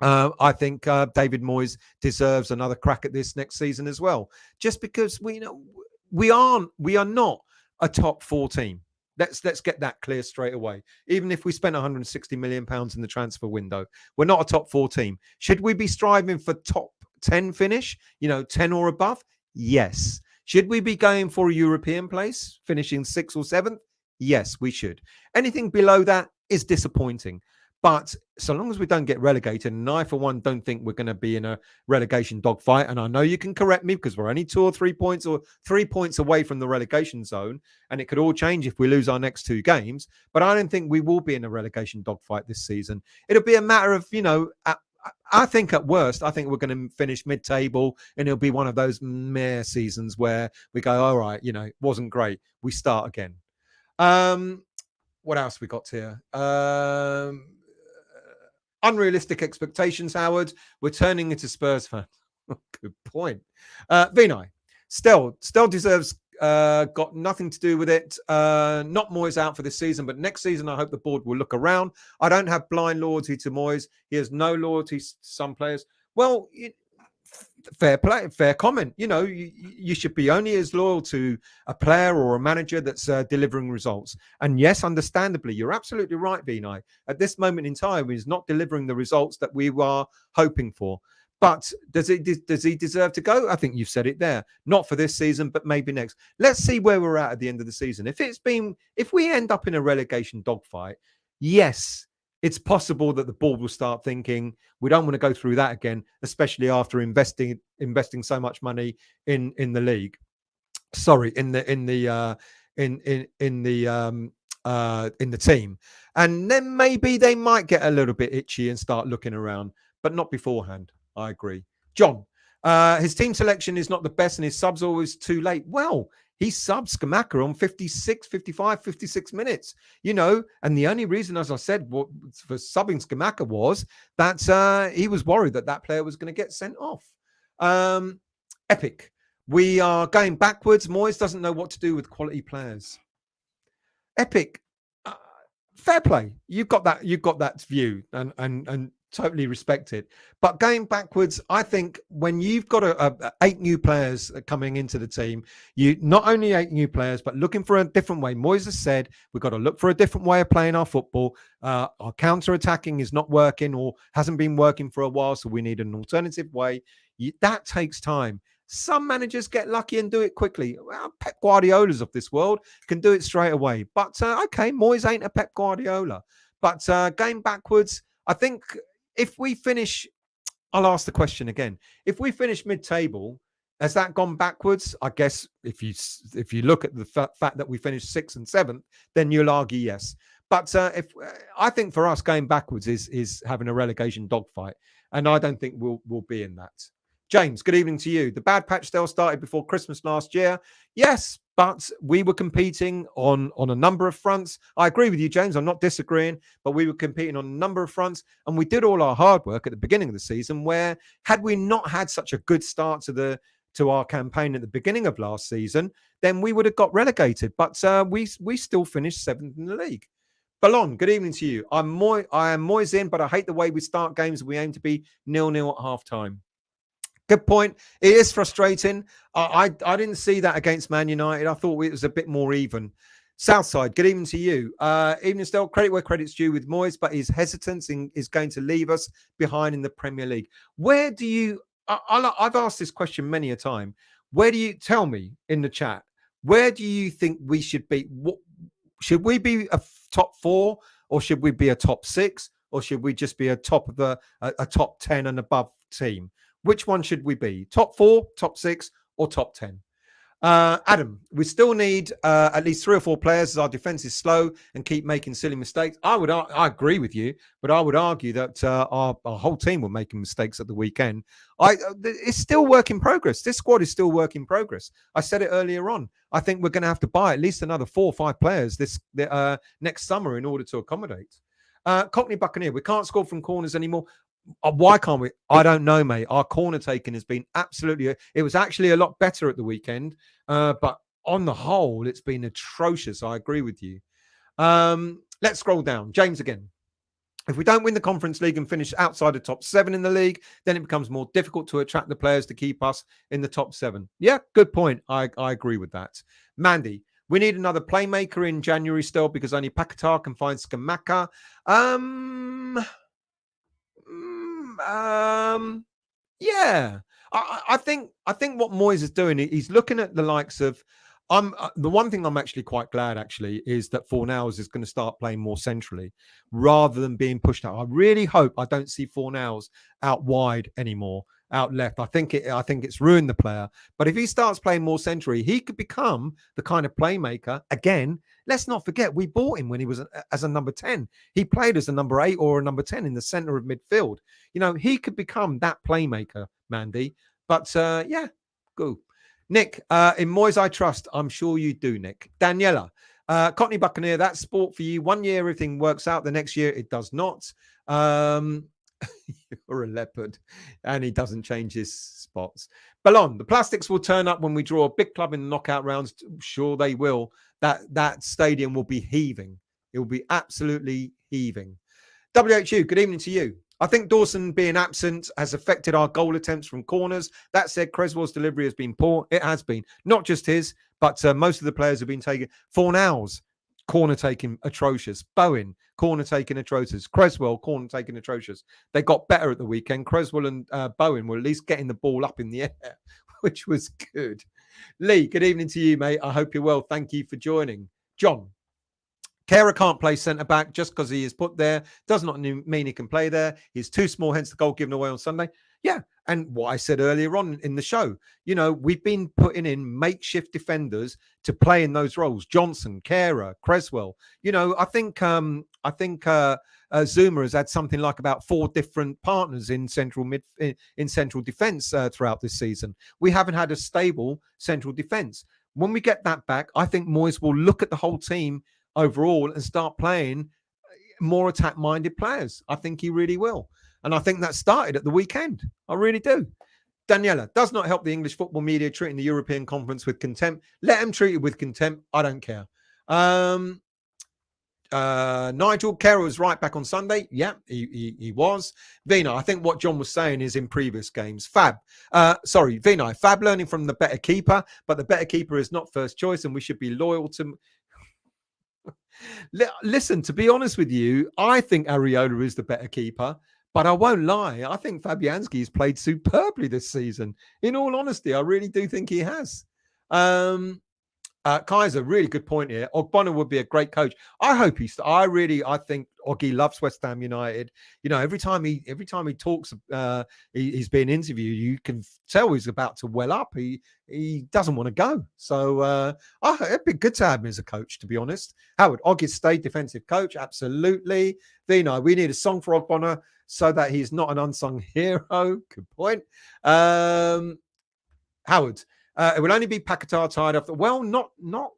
I think David Moyes deserves another crack at this next season as well. Just because we are not a top four team. Let's get that clear straight away. Even if we spent £160 million in the transfer window, we're not a top four team. Should we be striving for top 10 finish? 10 or above? Yes. Should we be going for a European place, finishing 6th or 7th? Yes, we should. Anything below that is disappointing. But so long as we don't get relegated, and I, for one, don't think we're going to be in a relegation dogfight. And I know you can correct me because we're only 2 or 3 points or 3 points away from the relegation zone. And it could all change if we lose our next 2 games. But I don't think we will be in a relegation dogfight this season. It'll be a matter of, I think at worst, I think we're going to finish mid-table, and it'll be one of those meh seasons where we go, all right, it wasn't great. We start again. What else we got here? Unrealistic expectations, Howard. We're turning into Spurs fans. Good point. Vinay, still deserves, got nothing to do with it. Not Moyes out for this season, but next season I hope the board will look around. I don't have blind loyalty to Moyes. He has no loyalty to some players. Well, fair play, fair comment. You should be only as loyal to a player or a manager that's delivering results. And yes, understandably, you're absolutely right, Vinay. At this moment in time, he's not delivering the results that we were hoping for. But does he deserve to go? I think you've said it there. Not for this season, but maybe next. Let's see where we're at the end of the season. If we end up in a relegation dogfight, yes, it's possible that the board will start thinking we don't want to go through that again, especially after investing so much money in the league. Sorry, in the team, and then maybe they might get a little bit itchy and start looking around, but not beforehand. I agree. John, his team selection is not the best and his subs always too late. Well, he subbed Skamaka on 56 minutes, and the only reason, as I said, for subbing Skamaka was that he was worried that player was going to get sent off. Epic. We are going backwards. Moyes doesn't know what to do with quality players. Epic. Fair play. You've got that view and totally respect it. But going backwards, I think when you've got 8 new players coming into the team, you not only 8 new players, but looking for a different way. Moyes has said we've got to look for a different way of playing our football. Our counter-attacking is not working or hasn't been working for a while, so we need an alternative way. That takes time. Some managers get lucky and do it quickly. Well, Pep Guardiola's of this world can do it straight away. But okay, Moyes ain't a Pep Guardiola. But going backwards, I think if we finish, I'll ask the question again. If we finish mid-table, has that gone backwards? I guess if you look at the fact that we finished 6th and 7th, then you'll argue yes. But I think for us, going backwards is having a relegation dogfight, and I don't think we'll be in that. James, good evening to you. The bad patch still started before Christmas last year. Yes, but we were competing on a number of fronts. I agree with you, James. I'm not disagreeing, but we were competing on a number of fronts, and we did all our hard work at the beginning of the season, where had we not had such a good start to our campaign at the beginning of last season, then we would have got relegated. But we still finished 7th in the league. Ballon, good evening to you. I am Moyes in, but I hate the way we start games. We aim to be 0-0 at half-time. Good point. It is frustrating. I didn't see that against Man United. I thought it was a bit more even. Southside, good evening to you. Evening still, credit where credit's due with Moyes, but his hesitance is going to leave us behind in the Premier League. Where do you... I've asked this question many a time. Where do you... Tell me in the chat. Where do you think we should be? Should we be a top 4, or should we be a top 6, or should we just be a top 10 and above team? Which one should we be? Top 4, top 6, or top 10? Adam, we still need at least 3 or 4 players as our defense is slow and keep making silly mistakes. I agree with you, but I would argue that our whole team were making mistakes at the weekend. It's still work in progress. This squad is still work in progress. I said it earlier on. I think we're going to have to buy at least another 4 or 5 players this next summer in order to accommodate. Cockney Buccaneer, we can't score from corners anymore. Why can't we? I don't know, mate. Our corner taking has been absolutely. It was actually a lot better at the weekend, but on the whole, it's been atrocious. I agree with you. Let's scroll down. James again. If we don't win the Conference League and finish outside the top 7 in the league, then it becomes more difficult to attract the players to keep us in the top 7. Yeah, good point. I agree with that. Mandy, we need another playmaker in January still because only Paquetá can find Skamaka. Yeah, I think what Moyes is doing, he's looking at the likes of. The one thing I'm actually quite glad actually is that Fornals is going to start playing more centrally rather than being pushed out. I really hope I don't see Fornals out wide anymore, out left. I think it's ruined the player. But if he starts playing more centrally, he could become the kind of playmaker again. Let's not forget we bought him when he was as a number 10. He played as a number 8 or a number 10 in the center of midfield. You know, he could become that playmaker, Mandy. But yeah, go. Nick, in Moyes I trust. I'm sure you do, Nick. Daniela, Cockney Buccaneer, that's sport for you. 1 year, everything works out. The next year, it does not. You're a leopard. And he doesn't change his spots. Ballon, the plastics will turn up when we draw a big club in the knockout rounds. Sure they will. That stadium will be heaving. It will be absolutely heaving. WHU, good evening to you. I think Dawson being absent has affected our goal attempts from corners. That said, Creswell's delivery has been poor. It has been. Not just his, but most of the players have been taken. Fornals, corner taking atrocious. Bowen, corner taking atrocious. Creswell, corner taking atrocious. They got better at the weekend. Creswell and Bowen were at least getting the ball up in the air, which was good. Lee, good evening to you, mate. I hope you're well. Thank you for joining. John, Kehrer can't play centre-back just because he is put there. Does not mean he can play there. He's too small, hence the goal given away on Sunday. Yeah, and what I said earlier on in the show, you know, we've been putting in makeshift defenders to play in those roles. Johnson, Kehrer, Creswell. You know, I think Zuma has had something like about 4 different partners in central defence throughout this season. We haven't had a stable central defence. When we get that back, I think Moyes will look at the whole team overall and start playing more attack-minded players. I think he really will. And I think that started at the weekend. I really do. Daniela, does not help the English football media treating the European Conference with contempt. Let them treat it with contempt. I don't care. Nigel, Kehrer was right back on Sunday. Yeah, he was. Vina, I think what John was saying is in previous games. Vina, Fab learning from the better keeper, but the better keeper is not first choice and we should be loyal to... Listen, to be honest with you, I think Areola is the better keeper, but I won't lie. I think Fabianski has played superbly this season. In all honesty, I really do think he has. Kaiser, really good point here. Ogbonna would be a great coach. I hope I think Oggy loves West Ham United. You know, every time he talks, he's being interviewed, you can tell he's about to well up. He doesn't want to go. So it'd be good to have him as a coach, to be honest. Howard, Oggy's stayed defensive coach, absolutely. Vino, we need a song for Ogbonna so that he's not an unsung hero. Good point. Howard. It will only be Paquetá tied up. Well,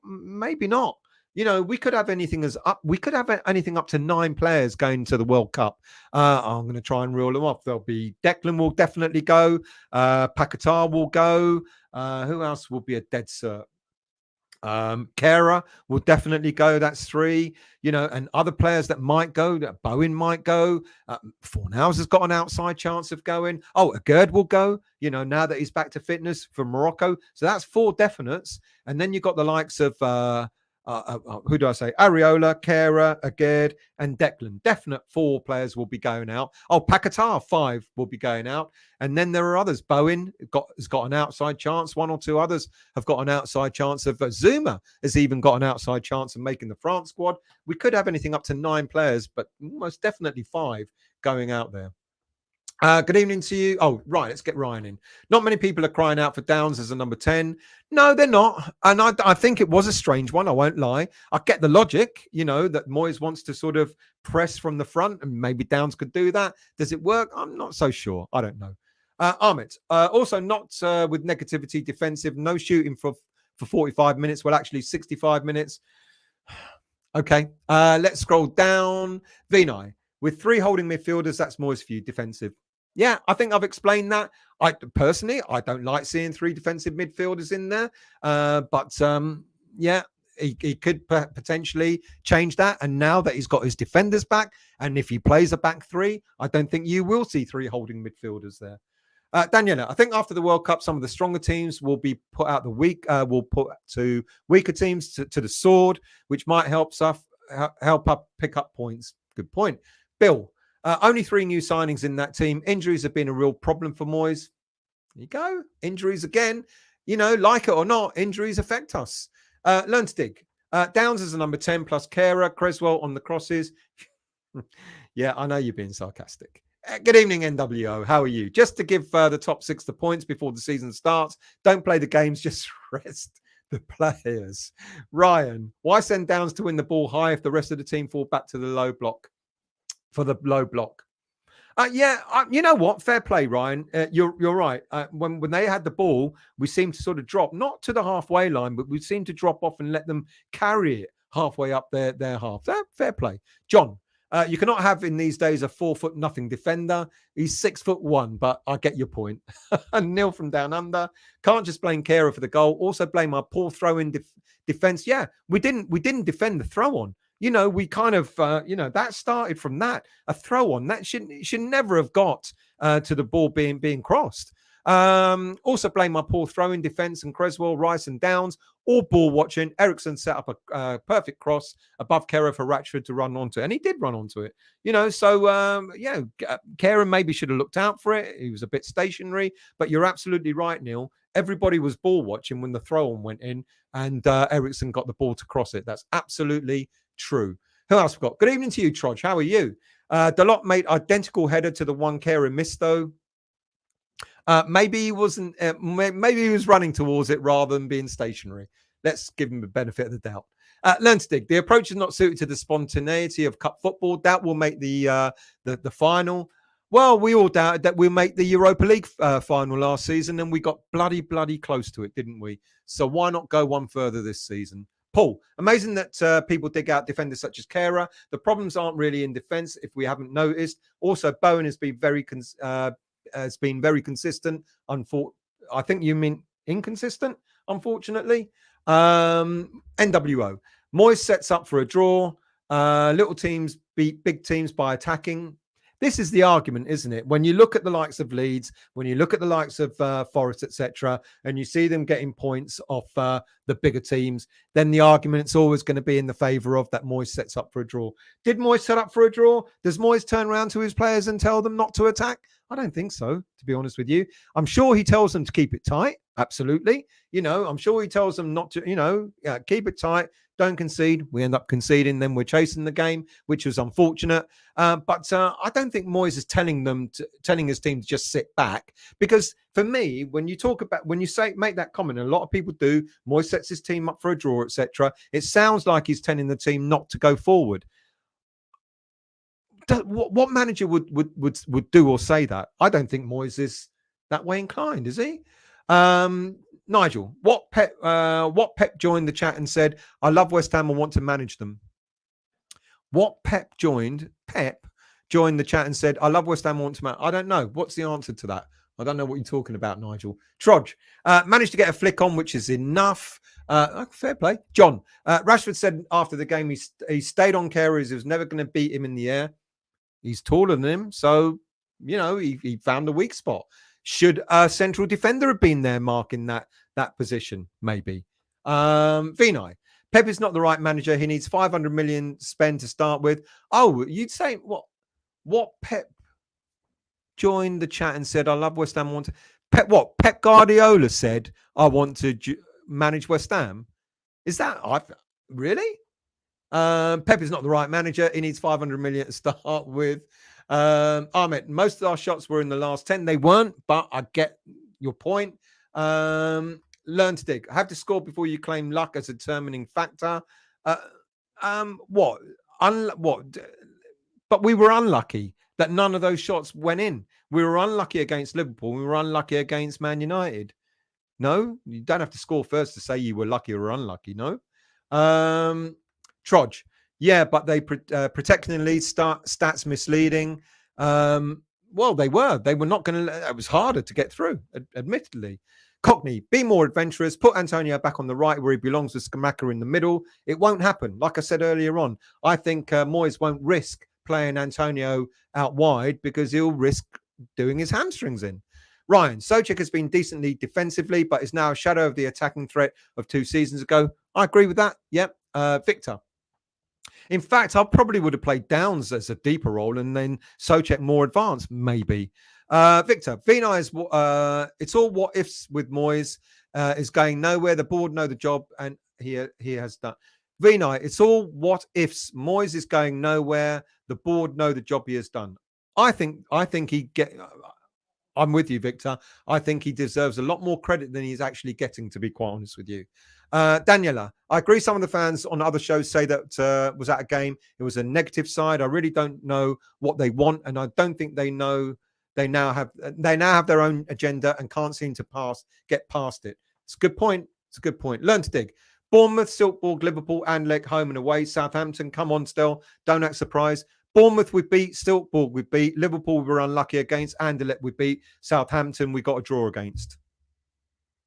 maybe not. You know, we could have anything up to 9 players going to the World Cup. I'm going to try and rule them off. There'll be Declan will definitely go. Paquetá will go. Who else will be a dead cert? Kehrer will definitely go. That's 3. You know, and other players that might go. Bowen might go. Fornals has got an outside chance of going. Oh, Agerd will go. You know, now that he's back to fitness for Morocco. So that's 4 definites. And then you've got the likes of who do I say? Areola, Kehrer, Agerd, and Declan. Definite 4 players will be going out. Oh, Paquetá, 5 will be going out. And then there are others. Bowen has got an outside chance. 1 or 2 others have got an outside chance of... Zuma has even got an outside chance of making the France squad. We could have anything up to 9 players, but most definitely 5 going out there. Good evening to you. Oh, right. Let's get Ryan in. Not many people are crying out for Downs as a number 10. No, they're not. And I think it was a strange one. I won't lie. I get the logic, that Moyes wants to sort of press from the front and maybe Downs could do that. Does it work? I'm not so sure. I don't know. Ahmed, also not with negativity defensive. No shooting for 45 minutes. Well, actually 65 minutes. Okay. Let's scroll down. Vinay, with 3 holding midfielders, that's Moyes' view defensive. Yeah, I think I've explained that. I personally don't like seeing 3 defensive midfielders in there, but yeah, he could potentially change that. And now that he's got his defenders back, and if he plays a back 3, I don't think you will see 3 holding midfielders there. Daniela, I think after the World Cup, some of the stronger teams will be put out will put to weaker teams to the sword, which might help up pick up points. Good point, Bill. Only 3 new signings in that team. Injuries have been a real problem for Moyes. There you go. Injuries again. Like it or not, injuries affect us. Learn to dig. Downs as a number 10 plus Kehrer, Creswell on the crosses. Yeah, I know you're being sarcastic. Good evening, NWO. How are you? Just to give the top 6 the points before the season starts. Don't play the games, just rest the players. Ryan, why send Downs to win the ball high if the rest of the team fall back to the low block? For the low block. You know what? Fair play, Ryan. You're right. When they had the ball, we seemed to sort of drop, not to the halfway line, but we seemed to drop off and let them carry it halfway up their half. Fair play. John, you cannot have in these days a 4'0" defender. He's 6'1", but I get your point. And Neil from Down Under, can't just blame Kehrer for the goal. Also blame our poor throw-in defense. Yeah, we didn't defend the throw-on. We kind of, that started from that. A throw on that should never have got to the ball being crossed. Also blame my poor throwing defense and Creswell, Rice and Downs, all ball watching. Ericsson set up a perfect cross above Kehrer for Ratchford to run onto it. And he did run onto it, Kehrer maybe should have looked out for it. He was a bit stationary, but you're absolutely right, Neil. Everybody was ball watching when the throw on went in and Ericsson got the ball to cross it. That's absolutely true. Who else we've got? Good evening to you, Trodge. How are you? Dalot made identical header to the one Kehrer missed, though. Maybe he wasn't. Maybe he was running towards it rather than being stationary. Let's give him the benefit of the doubt. Learn to dig. The approach is not suited to the spontaneity of cup football. That will make the final. Well, we all doubted that we'll make the Europa League final last season, and we got bloody close to it, didn't we? So why not go one further this season? Paul, amazing that people dig out defenders such as Kehrer. The problems aren't really in defence, if we haven't noticed. Also, Bowen has been very consistent. I think you mean inconsistent, unfortunately. NWO. Moyes sets up for a draw. Little teams beat big teams by attacking. This is the argument, isn't it? When you look at the likes of Leeds, when you look at the likes of Forest, etc., and you see them getting points off the bigger teams, then the argument's always going to be in the favour of that Moyes sets up for a draw. Did Moyes set up for a draw? Does Moyes turn around to his players and tell them not to attack? I don't think so, to be honest with you. I'm sure he tells them to keep it tight. Absolutely. I'm sure he tells them not to, keep it tight. Don't concede. We end up conceding. Then we're chasing the game, which was unfortunate. But I don't think Moyes is telling his team to just sit back. Because for me, when you make that comment, and a lot of people do, Moyes sets his team up for a draw, etc. It sounds like he's telling the team not to go forward. What manager would do or say that? I don't think Moyes is that way inclined, is he? Nigel, what Pep joined the chat and said, I love West Ham and want to manage them. What Pep joined the chat and said, I love West Ham and want to manage. I don't know. What's the answer to that? I don't know what you're talking about, Nigel. Trodge, managed to get a flick on, which is enough. Fair play. John, Rashford said after the game he stayed on Kehrer. He was never going to beat him in the air. He's taller than him. So, he found a weak spot. Should a central defender have been there marking that position? Maybe. Vinay, Pep is not the right manager. He needs 500 million spend to start with. Oh, you'd say what Pep joined the chat and said, I love West Ham. Pep Guardiola said, I want to manage West Ham. Is that really? Pep is not the right manager. He needs 500 million to start with. Ahmed, most of our shots were in the last 10. They weren't, but I get your point. Learn to dig. Have to score before you claim luck as a determining factor. What? What? But we were unlucky that none of those shots went in. We were unlucky against Liverpool. We were unlucky against Man United. No, you don't have to score first to say you were lucky or unlucky. No. Trodge. Yeah, but they protecting the lead stats misleading. Well, they were. They were not going to. It was harder to get through, admittedly. Cockney, be more adventurous. Put Antonio back on the right where he belongs with Skamaka in the middle. It won't happen. Like I said earlier on, I think Moyes won't risk playing Antonio out wide because he'll risk doing his hamstrings in. Ryan, Souček has been decently defensively, but is now a shadow of the attacking threat of 2 seasons ago. I agree with that. Yep. Victor. In fact, I probably would have played Downs as a deeper role and then Souček more advanced, maybe. Victor, Vinay is it's all what ifs with Moyes. Is going nowhere. The board know the job, and he has done. Vinay, it's all what ifs. Moyes is going nowhere. The board know the job he has done. I think he get. I'm with you, Victor. I think he deserves a lot more credit than he's actually getting, to be quite honest with you. Daniela, I agree. Some of the fans on other shows say that was at a game. It was a negative side. I really don't know what they want, and I don't think they know. They now have their own agenda and can't seem to get past it. It's a good point. It's a good point. Learn to dig. Bournemouth, Silkeborg, Liverpool, Anderlecht, home and away. Southampton, come on still. Don't act surprised. Bournemouth we beat, Silkeborg we beat, Liverpool we were unlucky against, Anderlecht we beat, Southampton we got a draw against.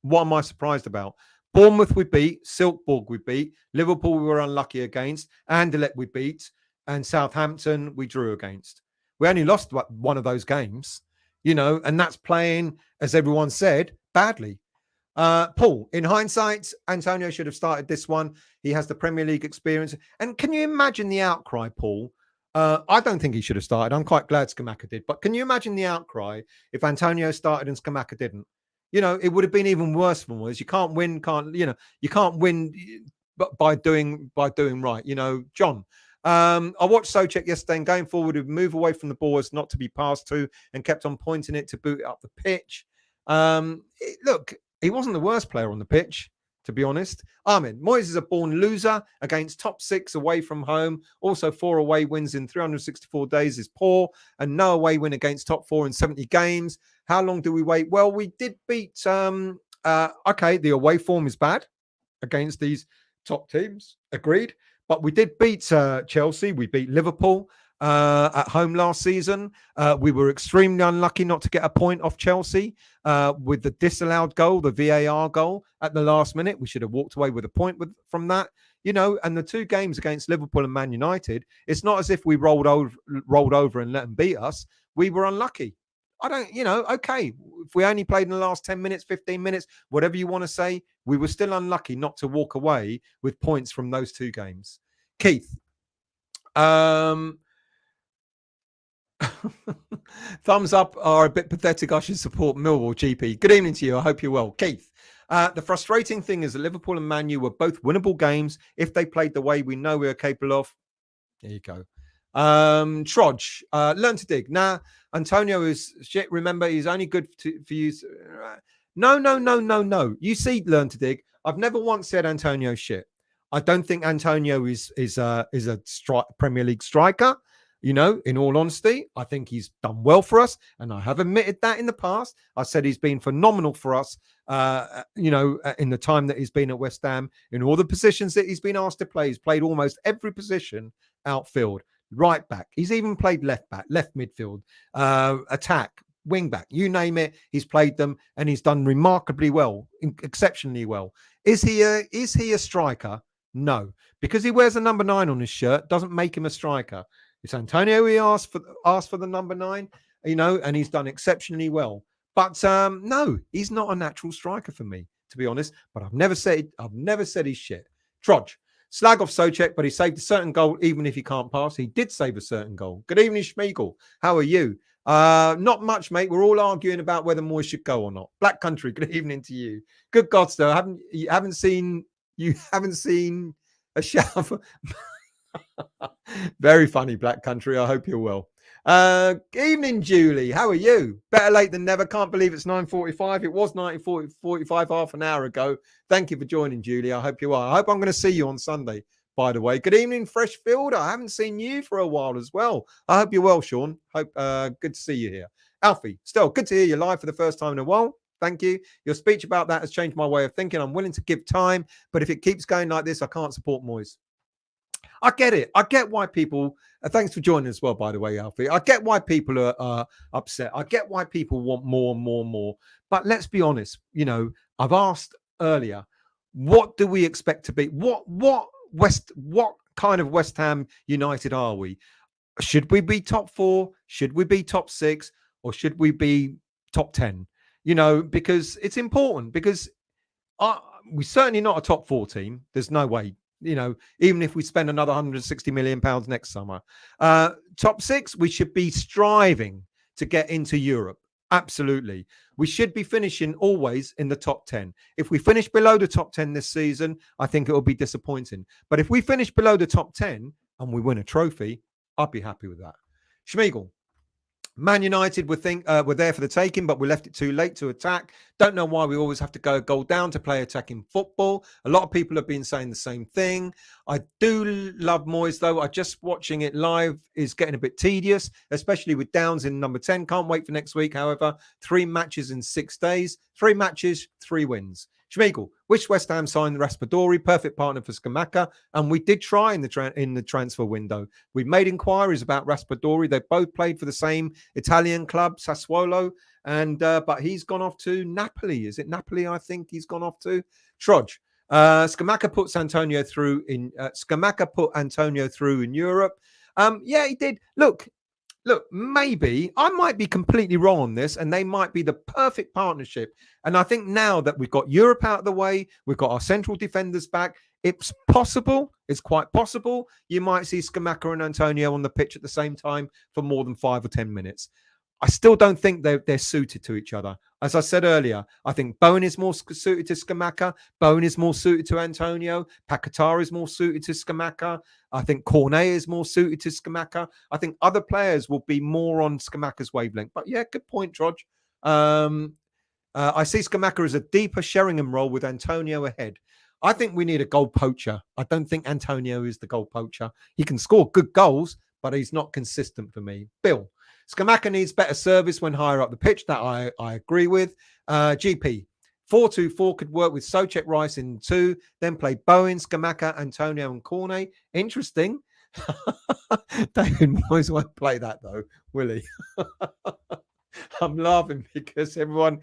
What am I surprised about? Bournemouth we beat, Silkeborg we beat, Liverpool we were unlucky against, Anderlecht we beat, and Southampton we drew against. We only lost one of those games, and that's playing, as everyone said, badly. Paul, in hindsight, Antonio should have started this one. He has the Premier League experience. And can you imagine the outcry, Paul? I don't think he should have started. I'm quite glad Skamaka did. But can you imagine the outcry if Antonio started and Skamaka didn't? It would have been even worse for Moyes. You can't win, you can't win by doing right. John, I watched Souček yesterday, and going forward, would move away from the ball as not to be passed to, and kept on pointing it to boot it up the pitch. Look, he wasn't the worst player on the pitch, to be honest. Ahmed, Moyes is a born loser against top 6 away from home. Also, 4 away wins in 364 days is poor, and no away win against top 4 in 70 games. How long do we wait? Well, we did beat. Okay, the away form is bad against these top teams. Agreed. But we did beat Chelsea. We beat Liverpool at home last season. We were extremely unlucky not to get a point off Chelsea with the disallowed goal, the VAR goal at the last minute. We should have walked away with a point from that. And the 2 games against Liverpool and Man United, it's not as if we rolled over and let them beat us. We were unlucky. Okay, if we only played in the last 10 minutes, 15 minutes, whatever you want to say, we were still unlucky not to walk away with points from those 2 games. Keith, thumbs up are a bit pathetic. I should support Millwall GP. Good evening to you. I hope you're well. Keith, the frustrating thing is that Liverpool and Man U were both winnable games if they played the way we know we are capable of. There you go. Trodge, learn to dig. Nah, Antonio is shit. Remember, he's only good for you. No. You see, learn to dig. I've never once said Antonio's shit. I don't think Antonio is a Premier League striker. In all honesty, I think he's done well for us, and I have admitted that in the past. I said he's been phenomenal for us. In the time that he's been at West Ham, in all the positions that he's been asked to play, he's played almost every position outfield. Right back. He's even played left back, left midfield, attack, wing back. You name it, he's played them, and he's done remarkably well, exceptionally well. Is he a striker? No, because he wears a number 9 on his shirt doesn't make him a striker. It's Antonio he asked for the number 9, and he's done exceptionally well. But no, he's not a natural striker for me, to be honest. But I've never said he's shit. Trodge. Slag off Souček, but he saved a certain goal even if he can't pass. He did save a certain goal. Good evening, Schmeigel. How are you? Not much, mate. We're all arguing about whether Moyes should go or not. Black Country, good evening to you. Good God, sir. You haven't seen a shower. Very funny, Black Country. I hope you're well. Evening, Julie. How are you? Better late than never. Can't believe it's 9:45. It was 9:45 half an hour ago. Thank you for joining, Julie. I hope you are. I hope I'm going to see you on Sunday, by the way. Good evening, Freshfield. I haven't seen you for a while as well. I hope you're well, Sean. Hope good to see you here. Alfie, still good to hear you live for the first time in a while. Thank you. Your speech about that has changed my way of thinking. I'm willing to give time, but if it keeps going like this, I can't support Moyes. I get it. I get why people. Thanks for joining as well, by the way, Alfie. I get why people are upset. I get why people want more and more and more. But let's be honest. I've asked earlier, what do we expect to be? What kind of West Ham United are we? Should we be top 4? Should we be top 6? Or should we be top 10? Because it's important. Because we're certainly not a top 4 team. There's no way. Even if we spend another 160 million pounds next summer, top 6, we should be striving to get into Europe. Absolutely. We should be finishing always in the top 10. If we finish below the top 10 this season, I think it will be disappointing. But if we finish below the top 10 and we win a trophy, I'd be happy with that. Schmiegel. Man United were there for the taking, but we left it too late to attack. Don't know why we always have to go goal down to play attacking football. A lot of people have been saying the same thing. I do love Moyes, though. Just watching it live is getting a bit tedious, especially with Downs in number 10. Can't wait for next week, however. 3 matches in 6 days. 3 matches, 3 wins. Schmiegel, wish West Ham signed Raspadori, perfect partner for Scamacca, and we did try in the transfer window. We made inquiries about Raspadori. They both played for the same Italian club, Sassuolo, and but he's gone off to Napoli. Is it Napoli? I think he's gone off to Trudge. Scamacca put Antonio through in Europe. Yeah, he did. Look, maybe I might be completely wrong on this, and they might be the perfect partnership. And I think now that we've got Europe out of the way, we've got our central defenders back, it's possible, it's quite possible, you might see Scamacca and Antonio on the pitch at the same time for more than 5 or 10 minutes. I still don't think they're suited to each other. As I said earlier, I think Bowen is more suited to Scamacca. Bowen is more suited to Antonio. Paquetá is more suited to Scamacca. I think Cornet is more suited to Scamacca. I think other players will be more on Scamacca's wavelength. But yeah, good point, Trodge. I see Scamacca as a deeper Sheringham role with Antonio ahead. I think we need a goal poacher. I don't think Antonio is the goal poacher. He can score good goals, but he's not consistent for me. Bill. Scamacca needs better service when higher up the pitch. That I agree with. GP, 4-2-4 could work with Soucek Rice in 2, then play Bowen, Scamacca, Antonio and Cornet. Interesting. David Moyes won't play that though, will he? I'm laughing because everyone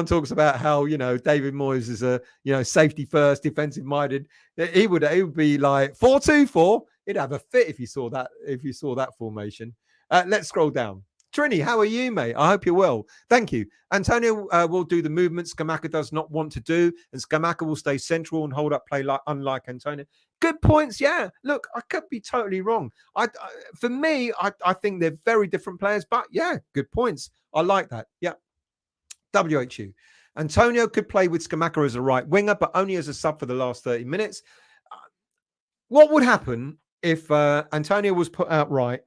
talks about how David Moyes is a safety first, defensive minded. He would be like 4-2-4. He'd have a fit if you saw that formation. Let's scroll down. Trini, how are you, mate? I hope you're well. Thank you. Antonio will do the movements Scamacca does not want to do, and Scamacca will stay central and hold up play unlike Antonio. Good points. Yeah. Look, I could be totally wrong. For me, I think they're very different players, but yeah, good points. I like that. Yeah. WHU. Antonio could play with Scamacca as a right winger, but only as a sub for the last 30 minutes. What would happen if Antonio was put out right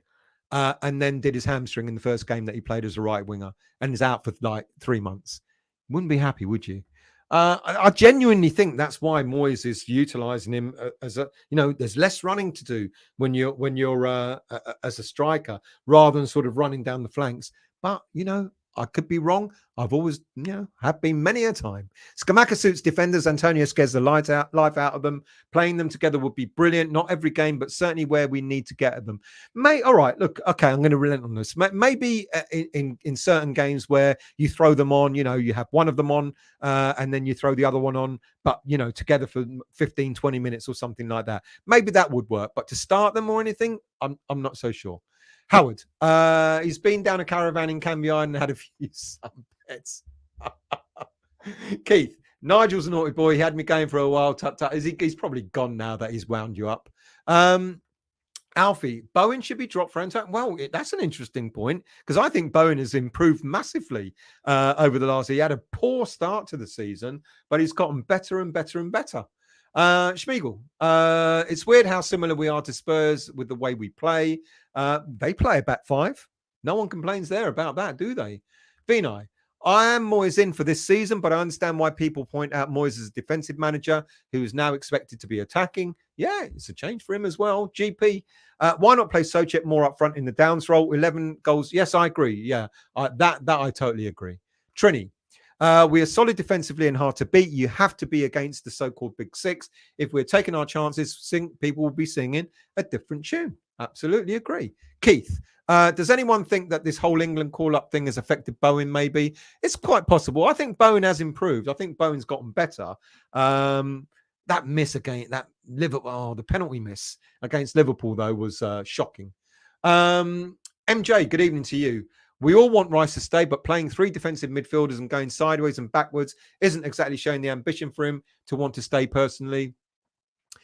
and then did his hamstring in the first game that he played as a right winger and is out for like 3 months? Wouldn't be happy, would you? I genuinely think that's why Moyes is utilising him as a, there's less running to do when you're as a striker rather than sort of running down the flanks. But, I could be wrong. I've always, have been many a time. Scamacca suits defenders. Antonio scares the life out of them. Playing them together would be brilliant. Not every game, but certainly where we need to get at them. All right, look, okay, I'm going to relent on this. Maybe in certain games where you throw them on, you have one of them on and then you throw the other one on, but, together for 15, 20 minutes or something like that. Maybe that would work. But to start them or anything, I'm not so sure. Howard, he's been down a caravan in Canby Island and had a few sunbeds. Keith, Nigel's a naughty boy. He had me going for a while. He's probably gone now that he's wound you up. Alfie, Bowen should be dropped for Antonio. Well, that's an interesting point because I think Bowen has improved massively over the last year. He had a poor start to the season, but he's gotten better and better and better. Schmiegel, it's weird how similar we are to Spurs with the way we play. They play a back 5. No one complains there about that, do they? Vinay, I am Moyes in for this season, but I understand why people point out Moyes as a defensive manager who is now expected to be attacking. Yeah, it's a change for him as well. GP, why not play Souček more up front in the downs role? 11 goals. Yes, I agree. Yeah, that I totally agree. Trini, we are solid defensively and hard to beat. You have to be against the so-called big six. If we're taking our chances, people will be singing a different tune. Absolutely agree. Keith, does anyone think that this whole England call-up thing has affected Bowen? Maybe it's quite possible. I think Bowen has improved. I think Bowen's gotten better. That miss again, that Liverpool, the penalty miss against Liverpool though was shocking. MJ, good evening to you. We all want Rice to stay, but playing three defensive midfielders and going sideways and backwards isn't exactly showing the ambition for him to want to stay personally.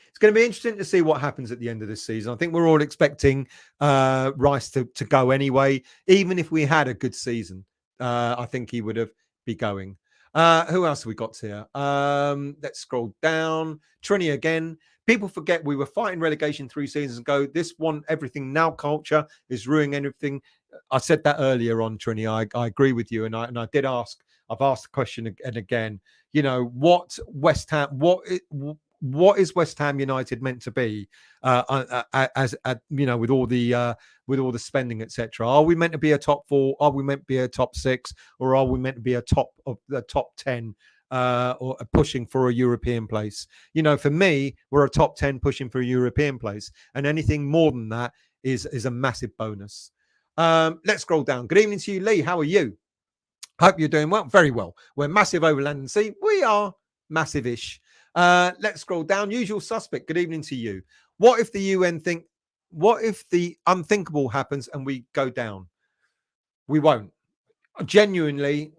It's going to be interesting to see what happens at the end of this season. I think we're all expecting Rice to go anyway. Even if we had a good season, I think he would have be going. Who else have we got here? Let's scroll down. Trini again. People forget we were fighting relegation 3 seasons ago. This want everything now culture is ruining everything. I said that earlier on, Trini. I agree with you. And I did ask, I've asked the question again, you know, what is West Ham United meant to be as you know, with all the spending, etc.? Are we meant to be a top 4? Are we meant to be a top 6? Or are we meant to be a top 10 or pushing for a European place? You know, for me, we're a top 10 pushing for a European place, and anything more than that is a massive bonus. Let's scroll down. Good evening to you, Lee. How are you? Hope you're doing well. Very well. We're massive over land and sea. We are massive-ish. Let's scroll down. Usual suspect. Good evening to you. What if the UN think? What if the unthinkable happens and we go down? We won't. Genuinely,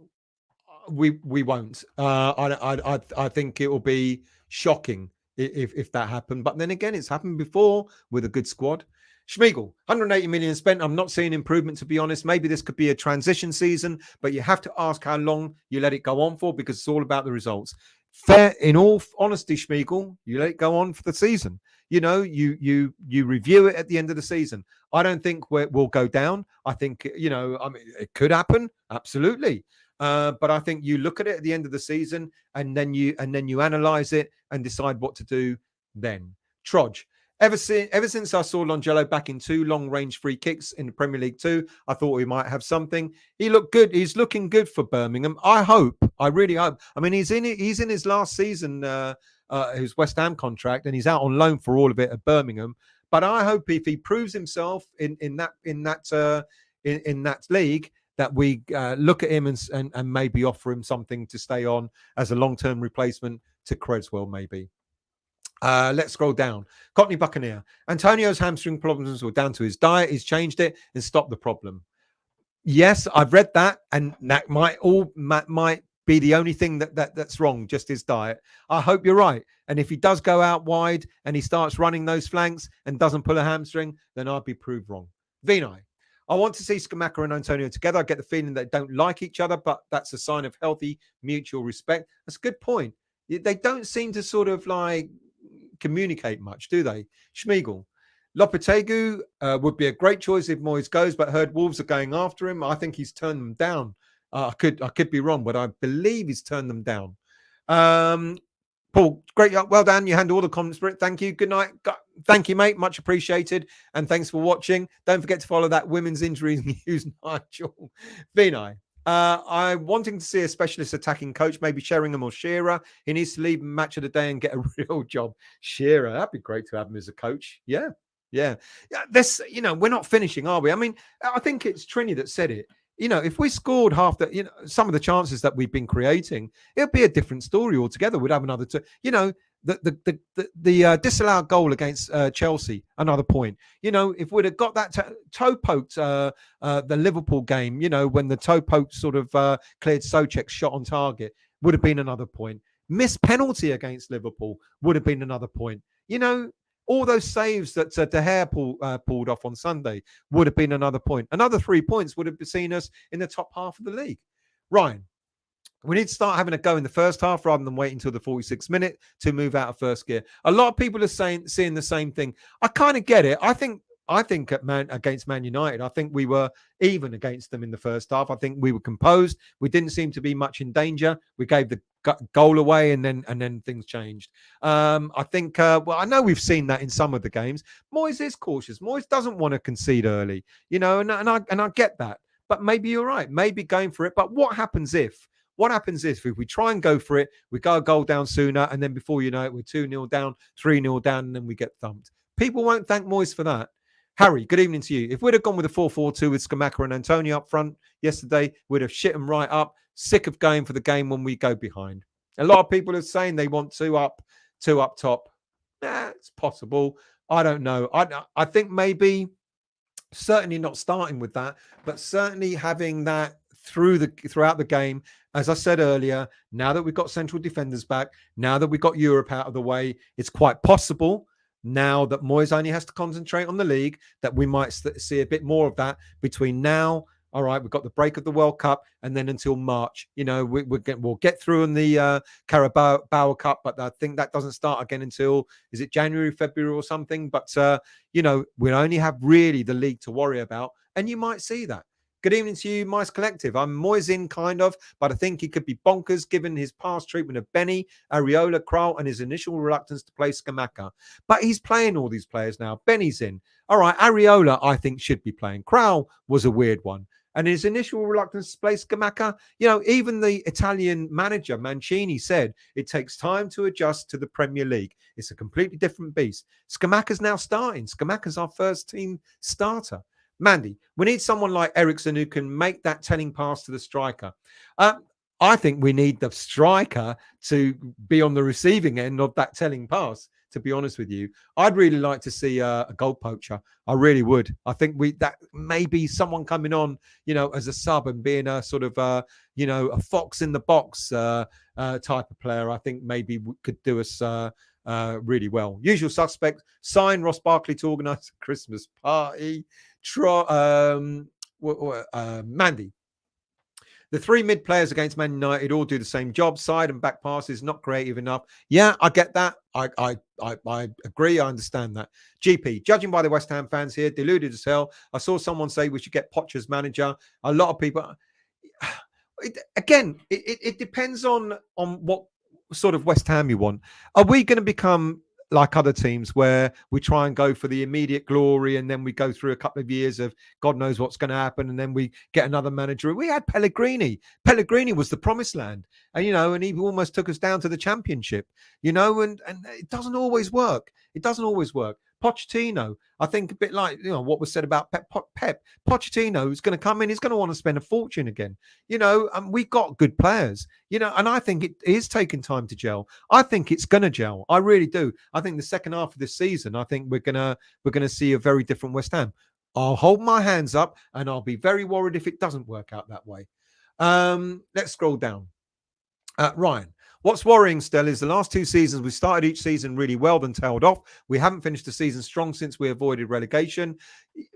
we won't. I think it will be shocking if that happened. But then again, it's happened before with a good squad. Schmiegel, 180 million spent. I'm not seeing improvement, to be honest. Maybe this could be a transition season, but you have to ask how long you let it go on for, because it's all about the results. Fair, in all honesty, Schmiegel, you let it go on for the season. You know, you review it at the end of the season. I don't think we'll go down. I think, you know, I mean, it could happen, absolutely. But I think you look at it at the end of the season, and then you analyze it and decide what to do then. Trudge. Ever since I saw Longello back in 2 long-range free kicks in the Premier League 2, I thought we might have something. He looked good. He's looking good for Birmingham. I really hope. I mean, he's in his last season, his West Ham contract, and he's out on loan for all of it at Birmingham. But I hope if he proves himself in that league, that we look at him and maybe offer him something to stay on as a long-term replacement to Creswell, maybe. Let's scroll down. Cockney Buccaneer. Antonio's hamstring problems were down to his diet. He's changed it and stopped the problem. Yes, I've read that, and that might be the only thing that's wrong, just his diet. I hope you're right. And if he does go out wide and he starts running those flanks and doesn't pull a hamstring, then I'd be proved wrong. Vinay. I want to see Scamacca and Antonio together. I get the feeling they don't like each other, but that's a sign of healthy mutual respect. That's a good point. They don't seem to sort of like communicate much, do they? Schmiegel. Lopetegui would be a great choice if Moyes goes, but heard Wolves are going after him. I think he's turned them down. I could be wrong, but I believe he's turned them down. Paul, great, well done. You handle all the comments, Brit. Thank you. Good night. Thank you, mate. Much appreciated. And thanks for watching. Don't forget to follow that women's injuries news, Nigel. Vinay. I'm wanting to see a specialist attacking coach, maybe Sheringham or Shearer. He needs to leave match of the day and get a real job. Shearer, that'd be great to have him as a coach. Yeah. This, you know, we're not finishing, are we? I mean, I think it's Trini that said it. You know, if we scored half the, you know, some of the chances that we've been creating, it'd be a different story altogether. We'd have another two. You know, the disallowed goal against Chelsea, another point. You know, if we'd have got that toe poked the Liverpool game, you know, when the toe poke sort of cleared Souček's shot on target, would have been another point. Missed penalty against Liverpool would have been another point. You know, all those saves that De Gea pulled off on Sunday would have been another point. Another 3 points would have seen us in the top half of the league. Ryan, we need to start having a go in the first half rather than waiting until the 46th minute to move out of first gear. A lot of people are seeing the same thing. I kind of get it. I think I think against Man United, I think we were even against them in the first half. I think we were composed. We didn't seem to be much in danger. We gave the goal away, and then things changed. I think. Well, I know we've seen that in some of the games. Moyes is cautious. Moyes doesn't want to concede early, and I get that. But maybe you're right. Maybe going for it. But what happens if? What happens if we try and go for it, we go a goal down sooner, and then before you know it, we're 2-0 down, 3-0 down, and then we get thumped? People won't thank Moyes for that. Harry, good evening to you. If we'd have gone with a 4-4-2 with Skamaka and Antonio up front yesterday, we'd have shit them right up. Sick of going for the game when we go behind. A lot of people are saying they want two up top. It's possible. I don't know. I think maybe certainly not starting with that, but certainly having that throughout the game. As I said earlier, now that we've got central defenders back, now that we've got Europe out of the way, it's quite possible now that Moyes only has to concentrate on the league that we might see a bit more of that between now. All right, we've got the break of the World Cup, and then until March, we'll get through in the Carabao Cup, but I think that doesn't start again until, is it January, February or something? But we only have really the league to worry about, and you might see that. Good evening to you, Mice Collective. I'm Moyes in, kind of, but I think he could be bonkers given his past treatment of Benny, Areola, Krul, and his initial reluctance to play Skamaka. But he's playing all these players now. Benny's in. All right, Areola, I think, should be playing. Krul was a weird one. And his initial reluctance to play Skamaka, even the Italian manager, Mancini, said it takes time to adjust to the Premier League. It's a completely different beast. Skamaka's now starting. Skamaka's our first team starter. Mandy, we need someone like Eriksen who can make that telling pass to the striker. I think we need the striker to be on the receiving end of that telling pass, to be honest with you. I'd really like to see a goal poacher. I really would. I think that maybe someone coming on, as a sub and being a sort of, a fox in the box type of player, I think maybe could do us really well. Usual suspect, sign Ross Barkley to organise a Christmas party. Mandy, the three mid players against Man United all do the same job. Side and back passes, not creative enough. Yeah, I get that. I agree. I understand that. GP, judging by the West Ham fans here, deluded as hell. I saw someone say we should get Poch as manager. A lot of people. It depends on what sort of West Ham you want. Are we going to become like other teams where we try and go for the immediate glory and then we go through a couple of years of God knows what's going to happen and then we get another manager? We had Pellegrini. Pellegrini was the promised land, and he almost took us down to the championship, and it doesn't always work. It doesn't always work. Pochettino, I think a bit like what was said about Pep. Pochettino is going to come in. He's going to want to spend a fortune again. And we got good players. And I think it is taking time to gel. I think it's going to gel. I really do. I think the second half of this season, I think we're gonna see a very different West Ham. I'll hold my hands up, and I'll be very worried if it doesn't work out that way. Let's scroll down. Ryan. What's worrying still is the last two seasons, we started each season really well, then tailed off. We haven't finished the season strong since we avoided relegation.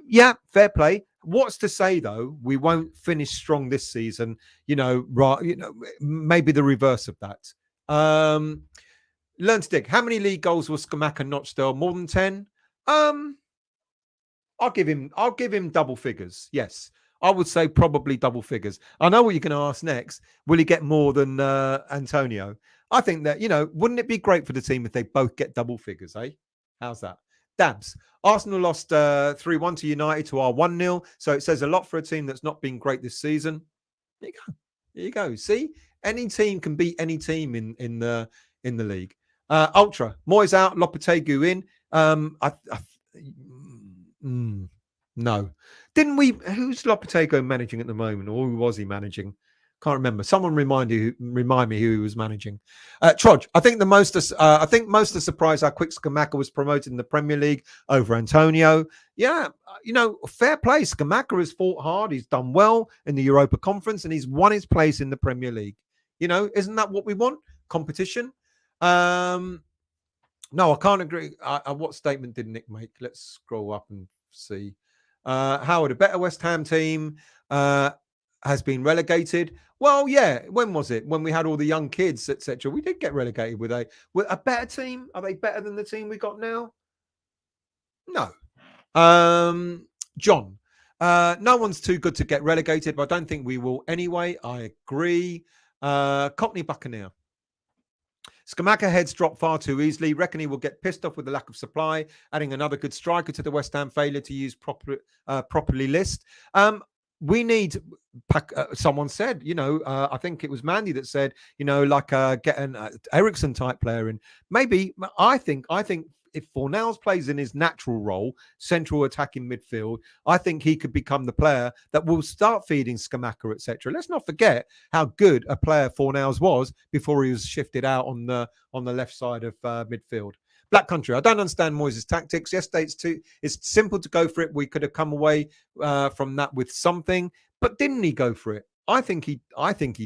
Yeah, fair play. What's to say, though, we won't finish strong this season? Maybe the reverse of that. Learn to dig. How many league goals will Skamaka notch still? More than 10? I'll give him double figures. Yes. I would say probably double figures. I know what you're going to ask next. Will he get more than Antonio? I think that, wouldn't it be great for the team if they both get double figures, eh? How's that? Dabs. Arsenal lost 3-1 to United to our 1-0. So it says a lot for a team that's not been great this season. There you go. There you go. See? Any team can beat any team in the league. Ultra. Moyes out, Lopetegui in. No. Didn't we? Who's Lopetegui managing at the moment, or who was he managing? Can't remember. Someone remind me who he was managing. Trodge. I think most of the surprise how quick Skamaka was promoted in the Premier League over Antonio. Yeah, fair play. Skamaka has fought hard. He's done well in the Europa Conference, and he's won his place in the Premier League. Isn't that what we want? Competition. No, I can't agree. What statement did Nick make? Let's scroll up and see. Howard, a better West Ham team has been relegated. Well, yeah. When was it? When we had all the young kids, etc. We did get relegated with a better team. Are they better than the team we got now? No. John, no one's too good to get relegated, but I don't think we will anyway. I agree. Cockney Buccaneer. Scamacca heads drop far too easily. Reckon he will get pissed off with the lack of supply, adding another good striker to the West Ham failure to use properly list. We need, someone said, I think it was Mandy that said, like get an Ericsson type player in. Maybe, I think if Fornals plays in his natural role, central attacking midfield, I think he could become the player that will start feeding Scamacca, etc. Let's not forget how good a player Fornals was before he was shifted out on the left side of midfield. Black Country, I don't understand Moyes' tactics. Yesterday, it's simple to go for it. We could have come away from that with something, but didn't he go for it? I think he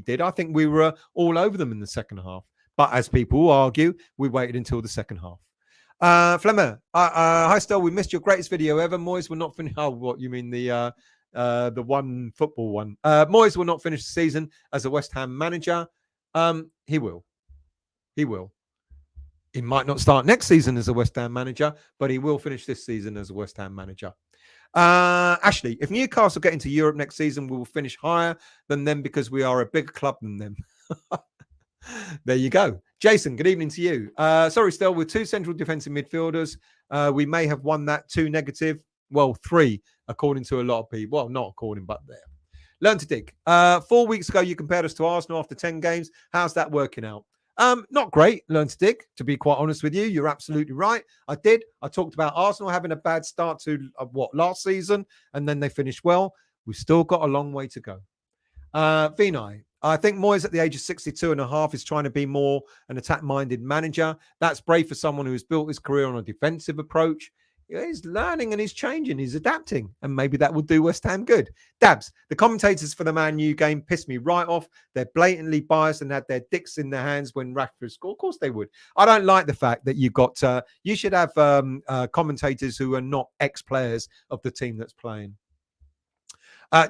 did. I think we were all over them in the second half. But as people argue, we waited until the second half. Flemmer, hi Stel, we missed your greatest video ever. Moyes will not finish. Oh, what you mean the one football one? Moyes will not finish the season as a West Ham manager. He will. He might not start next season as a West Ham manager, but he will finish this season as a West Ham manager. Ashley, if Newcastle get into Europe next season, we will finish higher than them because we are a bigger club than them. There you go. Jason, good evening to you. Sorry, Stel, with two central defensive midfielders, we may have won that 2 negative. Well, 3, according to a lot of people. Well, not according, but there. Learn to dig. 4 weeks ago, you compared us to Arsenal after 10 games. How's that working out? Not great, Learn to dig, to be quite honest with you. You're absolutely right. I did. I talked about Arsenal having a bad start to last season, and then they finished well. We've still got a long way to go. Vinay, I think Moyes at the age of 62 and a half is trying to be more an attack-minded manager. That's brave for someone who has built his career on a defensive approach. He's learning and he's changing. He's adapting. And maybe that will do West Ham good. Dabs, the commentators for the Man U game pissed me right off. They're blatantly biased and had their dicks in their hands when Rashford scored. Of course they would. I don't like the fact that you got... you should have commentators who are not ex-players of the team that's playing.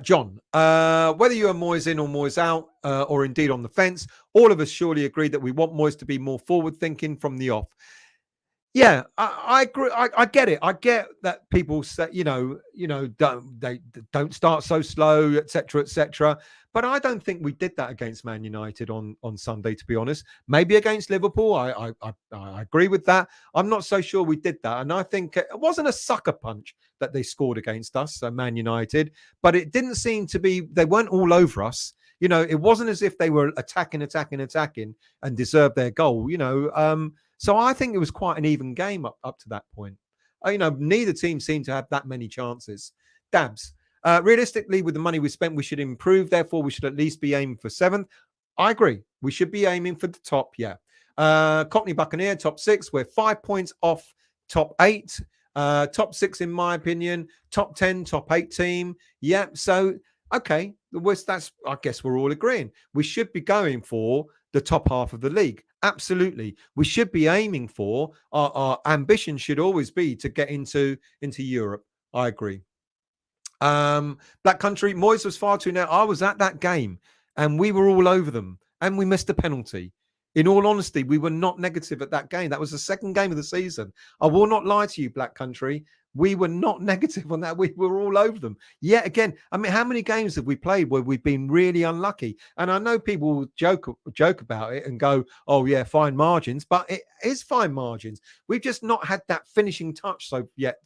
John, whether you are Moyes in or Moyes out, or indeed on the fence, all of us surely agree that we want Moyes to be more forward-thinking from the off. Yeah, I agree. I get it. I get that people say, don't start so slow, etc., etc. But I don't think we did that against Man United on Sunday, to be honest. Maybe against Liverpool, I agree with that. I'm not so sure we did that. And I think it wasn't a sucker punch that they scored against us, Man United, but it didn't seem to be, they weren't all over us. It wasn't as if they were attacking and deserved their goal, So I think it was quite an even game up to that point. Neither team seemed to have that many chances. Dabs. Realistically, with the money we spent, we should improve. Therefore, we should at least be aiming for 7th. I agree. We should be aiming for the top, yeah. Cockney Buccaneer, top 6. We're 5 points off top 8. Top 6, in my opinion. Top 10, top 8 team. Yeah, so, okay. I guess we're all agreeing. We should be going for the top half of the league. Absolutely. We should be aiming for, our ambition should always be to get into Europe. I agree. Black Country, Moyes was far too now. I was at that game and we were all over them and we missed a penalty. In all honesty, we were not negative at that game. That was the second game of the season. I will not lie to you, Black Country. We were not negative on that. We were all over them. Yet again, I mean, how many games have we played where we've been really unlucky? And I know people will joke about it and go, oh, yeah, fine margins. But it is fine margins. We've just not had that finishing touch yet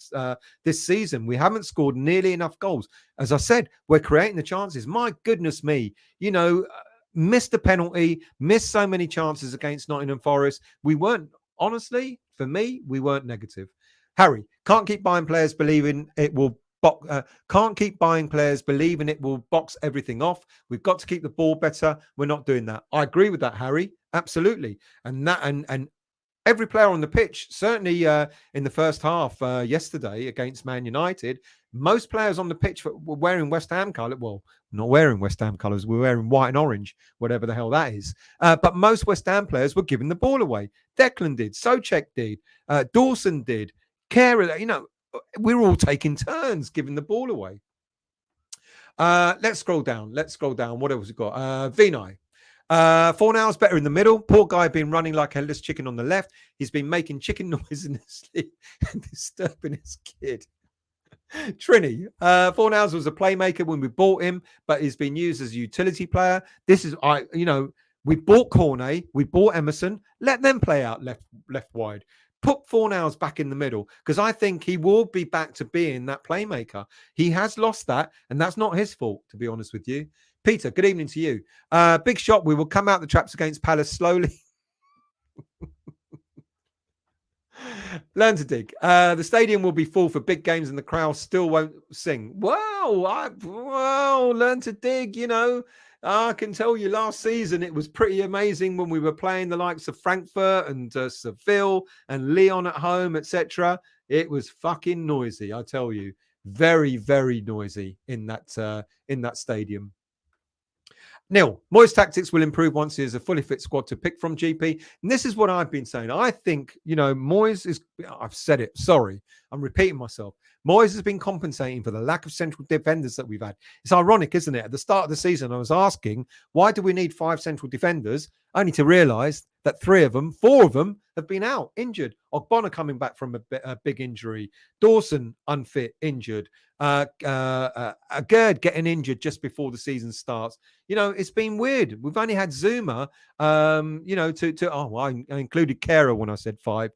this season. We haven't scored nearly enough goals. As I said, we're creating the chances. My goodness me, missed a penalty, missed so many chances against Nottingham Forest. We weren't, honestly, for me, we weren't negative. Harry, can't keep buying players believing it will box everything off. We've got to keep the ball better. We're not doing that. I agree with that, Harry. Absolutely. And every player on the pitch, certainly in the first half yesterday against Man United, most players on the pitch were wearing West Ham colours. Well, not wearing West Ham colours. We're wearing white and orange, whatever the hell that is. But most West Ham players were giving the ball away. Declan did. Souček did. Dawson did. Care, we're all taking turns giving the ball away. Let's scroll down. What else we got? Vinay. Fornals better in the middle. Poor guy been running like a headless chicken on the left. He's been making chicken noises in his sleep and disturbing his kid. Trini, Fornals was a playmaker when we bought him, but he's been used as a utility player. This is, we bought Cornet, we bought Emerson. Let them play out left wide. Put Fornals back in the middle because I think he will be back to being that playmaker. He has lost that, and that's not his fault, to be honest with you. Peter, good evening to you. Big shot. We will come out the traps against Palace slowly. Learn to dig. The stadium will be full for big games and the crowd still won't sing. Wow, learn to dig, I can tell you last season it was pretty amazing when we were playing the likes of Frankfurt and Seville and Lyon at home, etc. It was fucking noisy, I tell you. Very, very noisy in that stadium. Neil, Moyes' tactics will improve once he has a fully fit squad to pick from, GP. And this is what I've been saying. I think, Moyes is, I've said it, sorry, I'm repeating myself. Moyes has been compensating for the lack of central defenders that we've had. It's ironic, isn't it? At the start of the season, I was asking, why do we need 5 central defenders? Only to realise that 4 of them have been out, injured. Ogbonna coming back from a big injury. Dawson, unfit, injured. Gerd getting injured just before the season starts. It's been weird. We've only had Zuma, I included Kera when I said 5.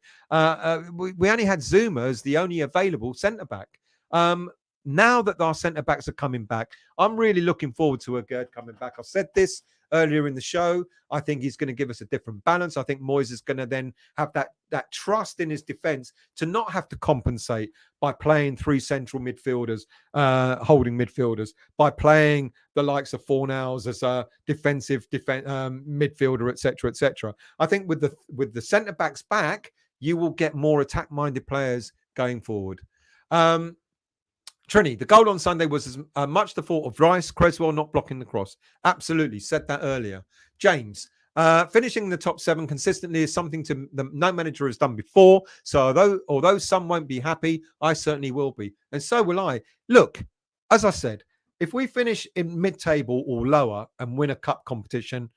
We only had Zuma as the only available centre-back. Now that our centre-backs are coming back, I'm really looking forward to Gerd coming back. I've said this earlier in the show. I think he's going to give us a different balance. I think Moyes is going to then have that trust in his defence to not have to compensate by playing 3 central midfielders, holding midfielders, by playing the likes of Fornals as a defensive midfielder, etc., etc. I think with the centre backs back, you will get more attack-minded players going forward. Trini, the goal on Sunday was as much the fault of Rice, Creswell not blocking the cross. Absolutely, said that earlier. James, finishing in the top 7 consistently is something no manager has done before. So although some won't be happy, I certainly will be. And so will I. Look, as I said, if we finish in mid-table or lower and win a cup competition,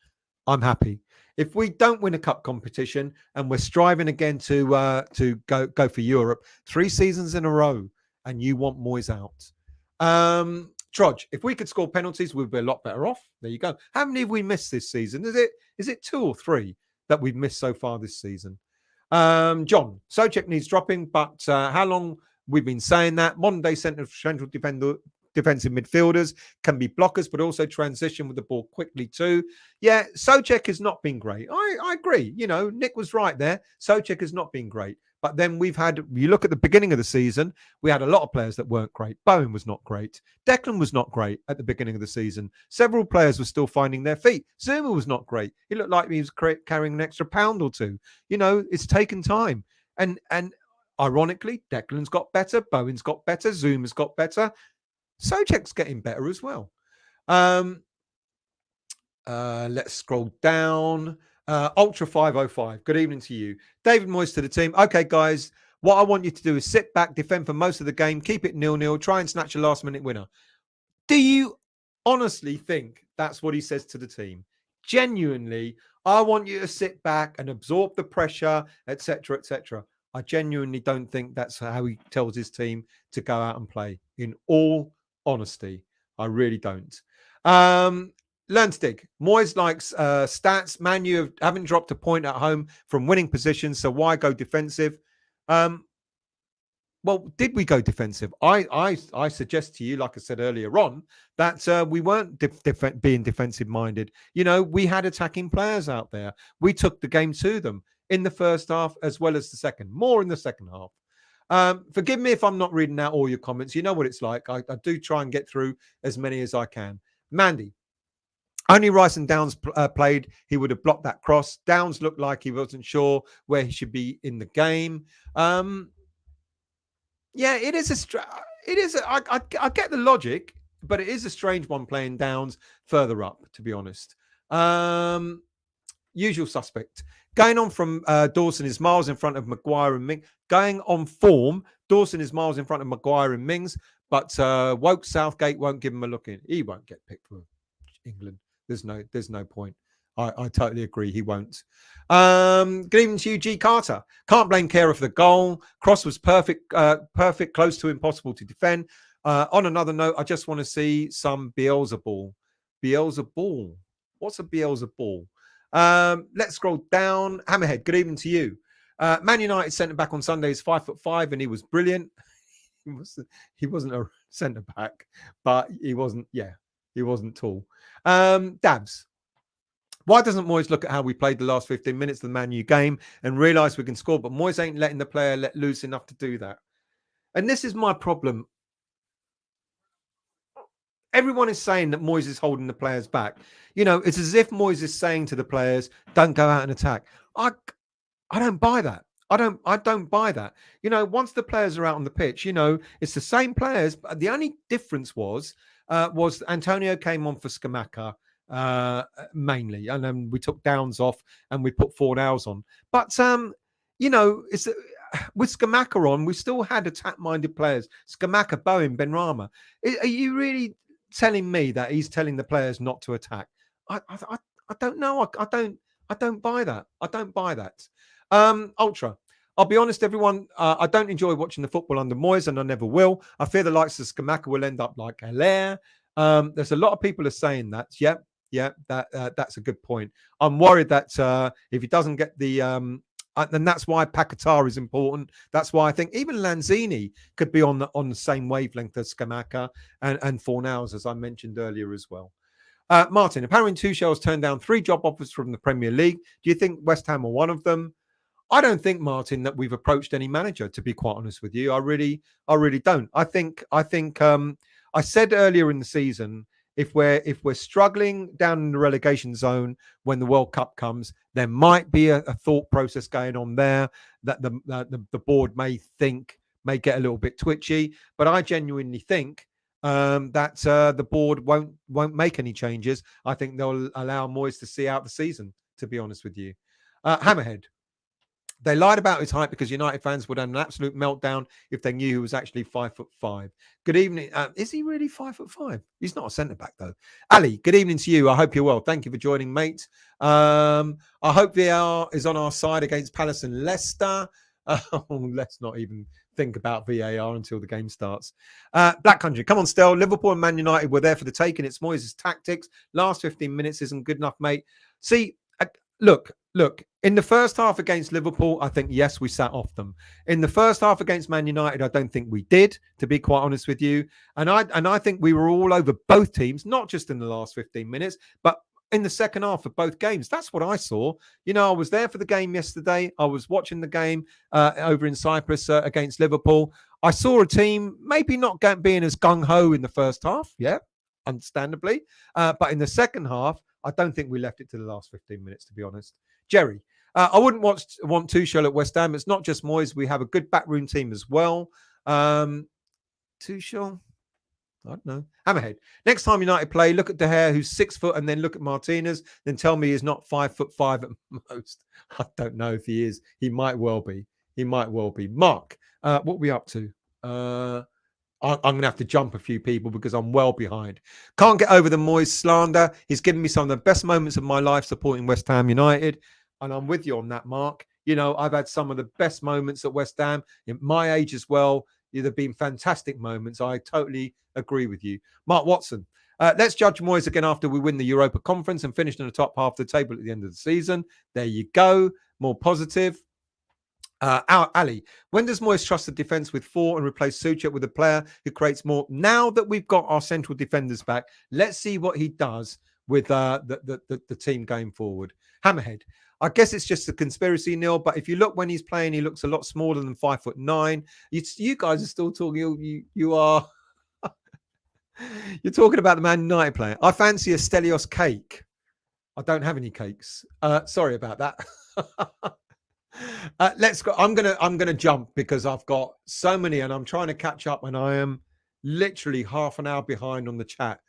I'm happy. If we don't win a cup competition and we're striving again to go for Europe 3 seasons in a row, and you want Moyes out. Trudge, if we could score penalties, we'd be a lot better off. There you go. How many have we missed this season? Is it 2 or 3 that we've missed so far this season? John, Souček needs dropping, but how long we've been saying that? Modern day central defensive midfielders can be blockers, but also transition with the ball quickly too. Yeah, Souček has not been great. I agree. Nick was right there. Souček has not been great. But then you look at the beginning of the season, we had a lot of players that weren't great. Bowen was not great. Declan was not great at the beginning of the season. Several players were still finding their feet. Zuma was not great. He looked like he was carrying an extra pound or 2. It's taken time. And ironically, Declan's got better. Bowen's got better. Zuma's got better. Souček's getting better as well. Let's scroll down. Ultra 505. Good evening to you. David Moyes to the team. Okay, guys, what I want you to do is sit back, defend for most of the game, keep it 0-0, try and snatch a last-minute winner. Do you honestly think that's what he says to the team? Genuinely, I want you to sit back and absorb the pressure, etc., etc. I genuinely don't think that's how he tells his team to go out and play. In all honesty, I really don't. Learn to dig. Moyes likes stats. Man U haven't dropped a point at home from winning positions, so why go defensive? Well, did we go defensive? I suggest to you, like I said earlier on, that we weren't being defensive-minded. We had attacking players out there. We took the game to them in the first half as well as the second. More in the second half. Forgive me if I'm not reading out all your comments. You know what it's like. I do try and get through as many as I can. Mandy. Only Rice and Downs played, he would have blocked that cross. Downs looked like he wasn't sure where he should be in the game. Yeah, it is I get the logic, but it is a strange one playing Downs further up, to be honest. Usual suspect. Going on from Dawson is miles in front of Maguire and Mings. Going on form, Dawson is miles in front of Maguire and Mings, but woke Southgate won't give him a look in. He won't get picked for England. There's no point. I totally agree. He won't. Good evening to you, G. Carter. Can't blame Kehrer for the goal. Cross was perfect, close to impossible to defend. On another note, I just want to see some Beelzebub. Beelzebub. What's a Beelzebub? Let's scroll down. Hammerhead, good evening to you. Man United centre back on Sunday is 5'5", and he was brilliant. He wasn't a centre back, but he wasn't. Yeah, he wasn't tall. Dabs. Why doesn't Moyes look at how we played the last 15 minutes of the Man U game and realise we can score? But Moyes ain't letting the player let loose enough to do that. And this is my problem. Everyone is saying that Moyes is holding the players back. You know, it's as if Moyes is saying to the players, "Don't go out and attack." I don't buy that. I don't buy that. You know, once the players are out on the pitch, you know, it's the same players. But the only difference was Antonio came on for Scamacca mainly, and then we took Downs off and we put Fornals on. But you know, it's with Scamacca on, we still had attack-minded players: Scamacca, Bowen, Benrahma. Are you really telling me that he's telling the players not to attack? I don't know. I don't buy that. I don't buy that. Ultra. I'll be honest, everyone. I don't enjoy watching the football under Moyes, and I never will. I fear the likes of Scamacca will end up like Haller. There's a lot of people are saying that. Yeah, that's a good point. I'm worried that if he doesn't get the and that's why Paquetá is important. That's why I think even Lanzini could be on the same wavelength as Scamacca and Fornals, as I mentioned earlier as well. Martin, apparently Tuchel's turned down 3 job offers from the Premier League. Do you think West Ham are one of them? I don't think, Martin, that we've approached any manager, to be quite honest with you. I really don't. I think I said earlier in the season, if we're struggling down in the relegation zone when the World Cup comes, there might be a thought process going on there that the board may get a little bit twitchy. But I genuinely think that the board won't make any changes. I think they'll allow Moyes to see out the season, to be honest with you. Hammerhead. They lied about his height because United fans would have an absolute meltdown if they knew he was actually 5'5". Good evening. Is he really 5'5"? He's not a centre back though. Ali, good evening to you. I hope you're well. Thank you for joining, mate. I hope VAR is on our side against Palace and Leicester. Let's not even think about VAR until the game starts. Black Country, come on, Stel. Liverpool and Man United were there for the taking. It's Moyes' tactics. Last 15 minutes isn't good enough, mate. See, look. In the first half against Liverpool, I think, yes, we sat off them. In the first half against Man United, I don't think we did, to be quite honest with you. And I think we were all over both teams, not just in the last 15 minutes, but in the second half of both games. That's what I saw. You know, I was there for the game yesterday. I was watching the game over in Cyprus against Liverpool. I saw a team maybe not being as gung-ho in the first half, yeah, understandably. But in the second half, I don't think we left it to the last 15 minutes, to be honest. Jerry, I wouldn't want Tuchel at West Ham. It's not just Moyes. We have a good backroom team as well. Tuchel, I don't know. Hammerhead. Next time United play, look at De Gea, who's 6 foot, and then look at Martinez. Then tell me he's not 5'5" at most. I don't know if he is. He might well be. Mark, what are we up to? I'm going to have to jump a few people because I'm well behind. Can't get over the Moyes slander. He's given me some of the best moments of my life supporting West Ham United. And I'm with you on that, Mark. You know, I've had some of the best moments at West Ham in my age as well. They've been fantastic moments. I totally agree with you. Mark Watson, let's judge Moyes again after we win the Europa Conference and finish in the top half of the table at the end of the season. There you go. More positive. Ali, when does Moyes trust the defence with 4 and replace Souček with a player who creates more? Now that we've got our central defenders back, let's see what he does with the team going forward. Hammerhead, I guess it's just a conspiracy, Neil, but if you look when he's playing, he looks a lot smaller than 5'9". You guys are still talking. You are you're talking about the Man United player. I fancy a Stelios cake. I don't have any cakes. Sorry about that. Let's go. I'm gonna jump because I've got so many and I'm trying to catch up and I am literally half an hour behind on the chat.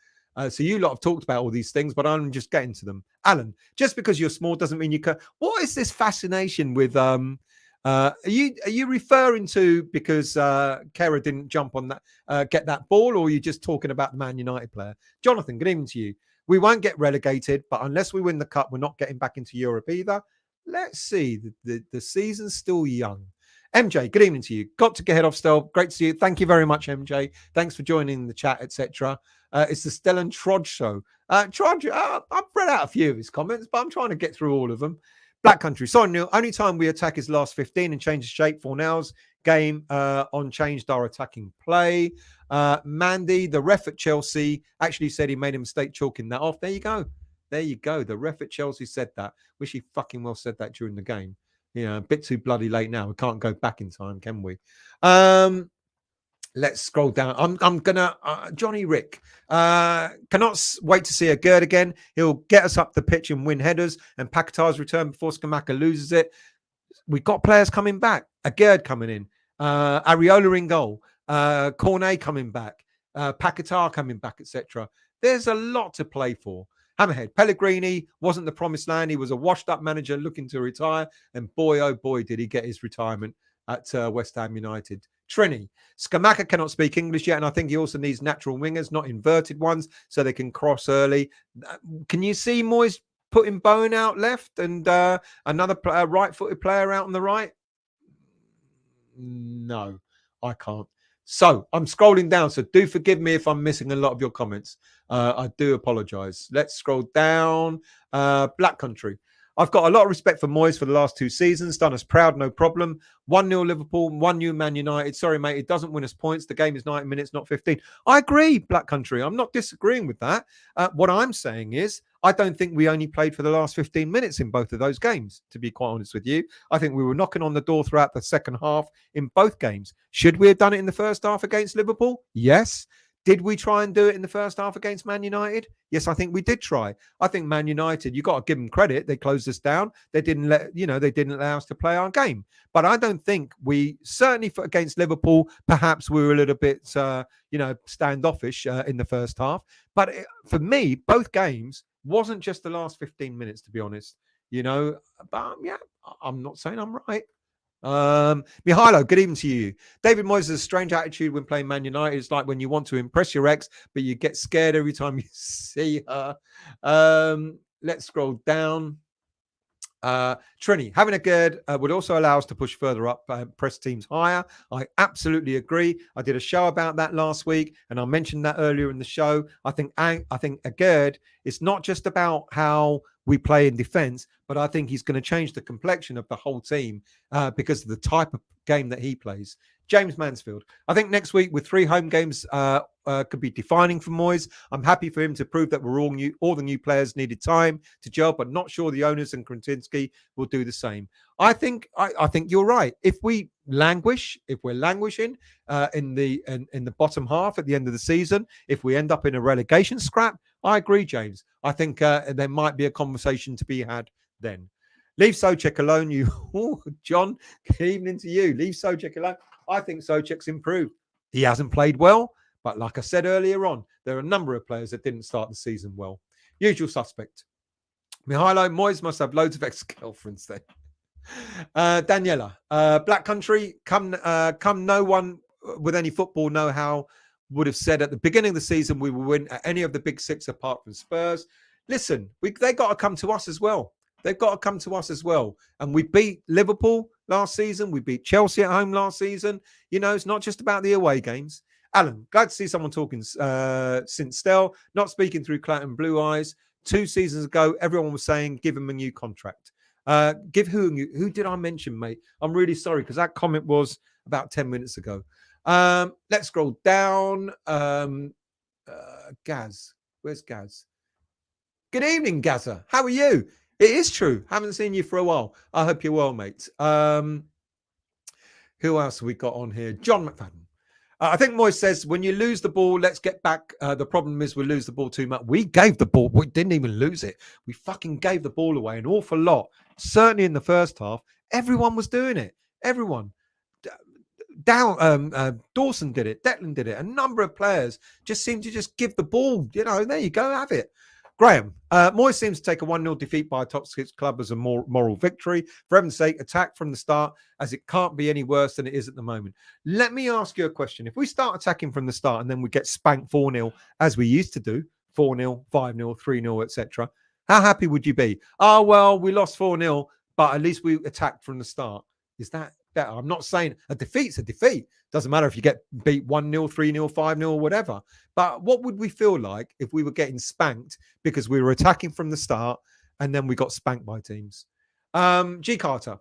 So you lot have talked about all these things, but I'm just getting to them. Alan, just because you're small doesn't mean you can. What is this fascination with? Are you referring to because Kehrer didn't jump on that, get that ball, or are you just talking about the Man United player? Jonathan, good evening to you. We won't get relegated, but unless we win the cup, we're not getting back into Europe either. Let's see. The season's still young. MJ, good evening to you. Got to get off still. Great to see you. Thank you very much, MJ. Thanks for joining the chat, etc. It's the Stellan Trod show. Trod, I've read out a few of his comments, but I'm trying to get through all of them. Black Country. Sorry, Neil. Only time we attack is last 15 and change the shape. Fornell's game on changed our attacking play. Mandy, the ref at Chelsea, actually said he made a mistake chalking that off. There you go. There you go. The ref at Chelsea said that. Wish he fucking well said that during the game. You know, a bit too bloody late now. We can't go back in time, can we? Let's scroll down. I'm gonna Johnny Rick. Cannot wait to see a Gerd again. He'll get us up the pitch and win headers. And Paquetá's return before Scamacca loses it. We've got players coming back. A Gerd coming in. Areola in goal. Cornet coming back. Paquetá coming back, etc. There's a lot to play for. Hammerhead. Pellegrini wasn't the promised land. He was a washed-up manager looking to retire. And boy, oh boy, did he get his retirement at West Ham United. Trini. Scamacca cannot speak English yet, and I think he also needs natural wingers, not inverted ones, so they can cross early. Can you see Moyes putting Bowen out left and another right-footed player out on the right? No, I can't. So I'm scrolling down, so do forgive me if I'm missing a lot of your comments. I do apologise. Let's scroll down. Black Country. I've got a lot of respect for Moyes for the last 2 seasons. Done us proud, no problem. 1-0 Liverpool, 1-0 Man United. Sorry, mate, it doesn't win us points. The game is 90 minutes, not 15. I agree, Black Country. I'm not disagreeing with that. What I'm saying is I don't think we only played for the last 15 minutes in both of those games, to be quite honest with you. I think we were knocking on the door throughout the second half in both games. Should we have done it in the first half against Liverpool? Yes. Did we try and do it in the first half against Man United? Yes, I think we did try. I think Man United, you got to give them credit. They closed us down. They didn't allow us to play our game. But I don't think we, certainly against Liverpool, perhaps we were a little bit, standoffish in the first half. But for me, both games wasn't just the last 15 minutes, to be honest. But yeah, I'm not saying I'm right. Mihailo, good evening to you. David Moyes has a strange attitude when playing Man United. It's like when you want to impress your ex, but you get scared every time you see her. Let's scroll down. Trini, having a Gerd would also allow us to push further up, press teams higher. I absolutely agree. I did a show about that last week, and I mentioned that earlier in the show. I think a Gerd is not just about how we play in defense, but I think he's going to change the complexion of the whole team because of the type of game that he plays. James Mansfield. I think next week with 3 home games could be defining for Moyes. I'm happy for him to prove that we're all the new players needed time to gel, but not sure the owners and Kretinsky will do the same. I think you're right. If we're languishing in the bottom half at the end of the season, if we end up in a relegation scrap, I agree, James. I think there might be a conversation to be had then. Leave Souček alone, John. Good evening to you. Leave Souček alone. I think Souček's improved. He hasn't played well, but like I said earlier on, there are a number of players that didn't start the season well. Usual suspect. Mihailo, Moyes must have loads of ex-girlfriends then. Daniela, Black Country, come no one with any football know-how would have said at the beginning of the season we will win at any of the big 6 apart from Spurs. Listen, they got to come to us as well. They've got to come to us as well. And we beat Liverpool last season. We beat Chelsea at home last season. It's not just about the away games. Alan, glad to see someone talking since Stell, not speaking through Clayton Blue Eyes. 2 seasons ago, everyone was saying, give him a new contract. Give who did I mention, mate? I'm really sorry because that comment was about 10 minutes ago. Let's scroll down. Gaz, where's Gaz? Good evening, Gazza. How are you? It is true. Haven't seen you for a while. I hope you're well, mate. Who else have we got on here? John McFadden. I think Moyes says, when you lose the ball, let's get back. The problem is we lose the ball too much. We gave the ball. We didn't even lose it. We fucking gave the ball away an awful lot. Certainly in the first half, everyone was doing it. Everyone. Dawson did it. Declan did it. A number of players just seemed to just give the ball. There you go. Have it. Graham, Moyes seems to take a 1-0 defeat by a top 6 club as a moral victory. For heaven's sake, attack from the start, as it can't be any worse than it is at the moment. Let me ask you a question. If we start attacking from the start and then we get spanked 4-0, as we used to do 4-0, 5-0, 3-0, etc. How happy would you be? Oh, well, we lost 4-0, but at least we attacked from the start. Is that better? I'm not saying a defeat's a defeat. Doesn't matter if you get beat 1-0, 3-0, 5-0, whatever. But what would we feel like if we were getting spanked because we were attacking from the start and then we got spanked by teams? G. Carter.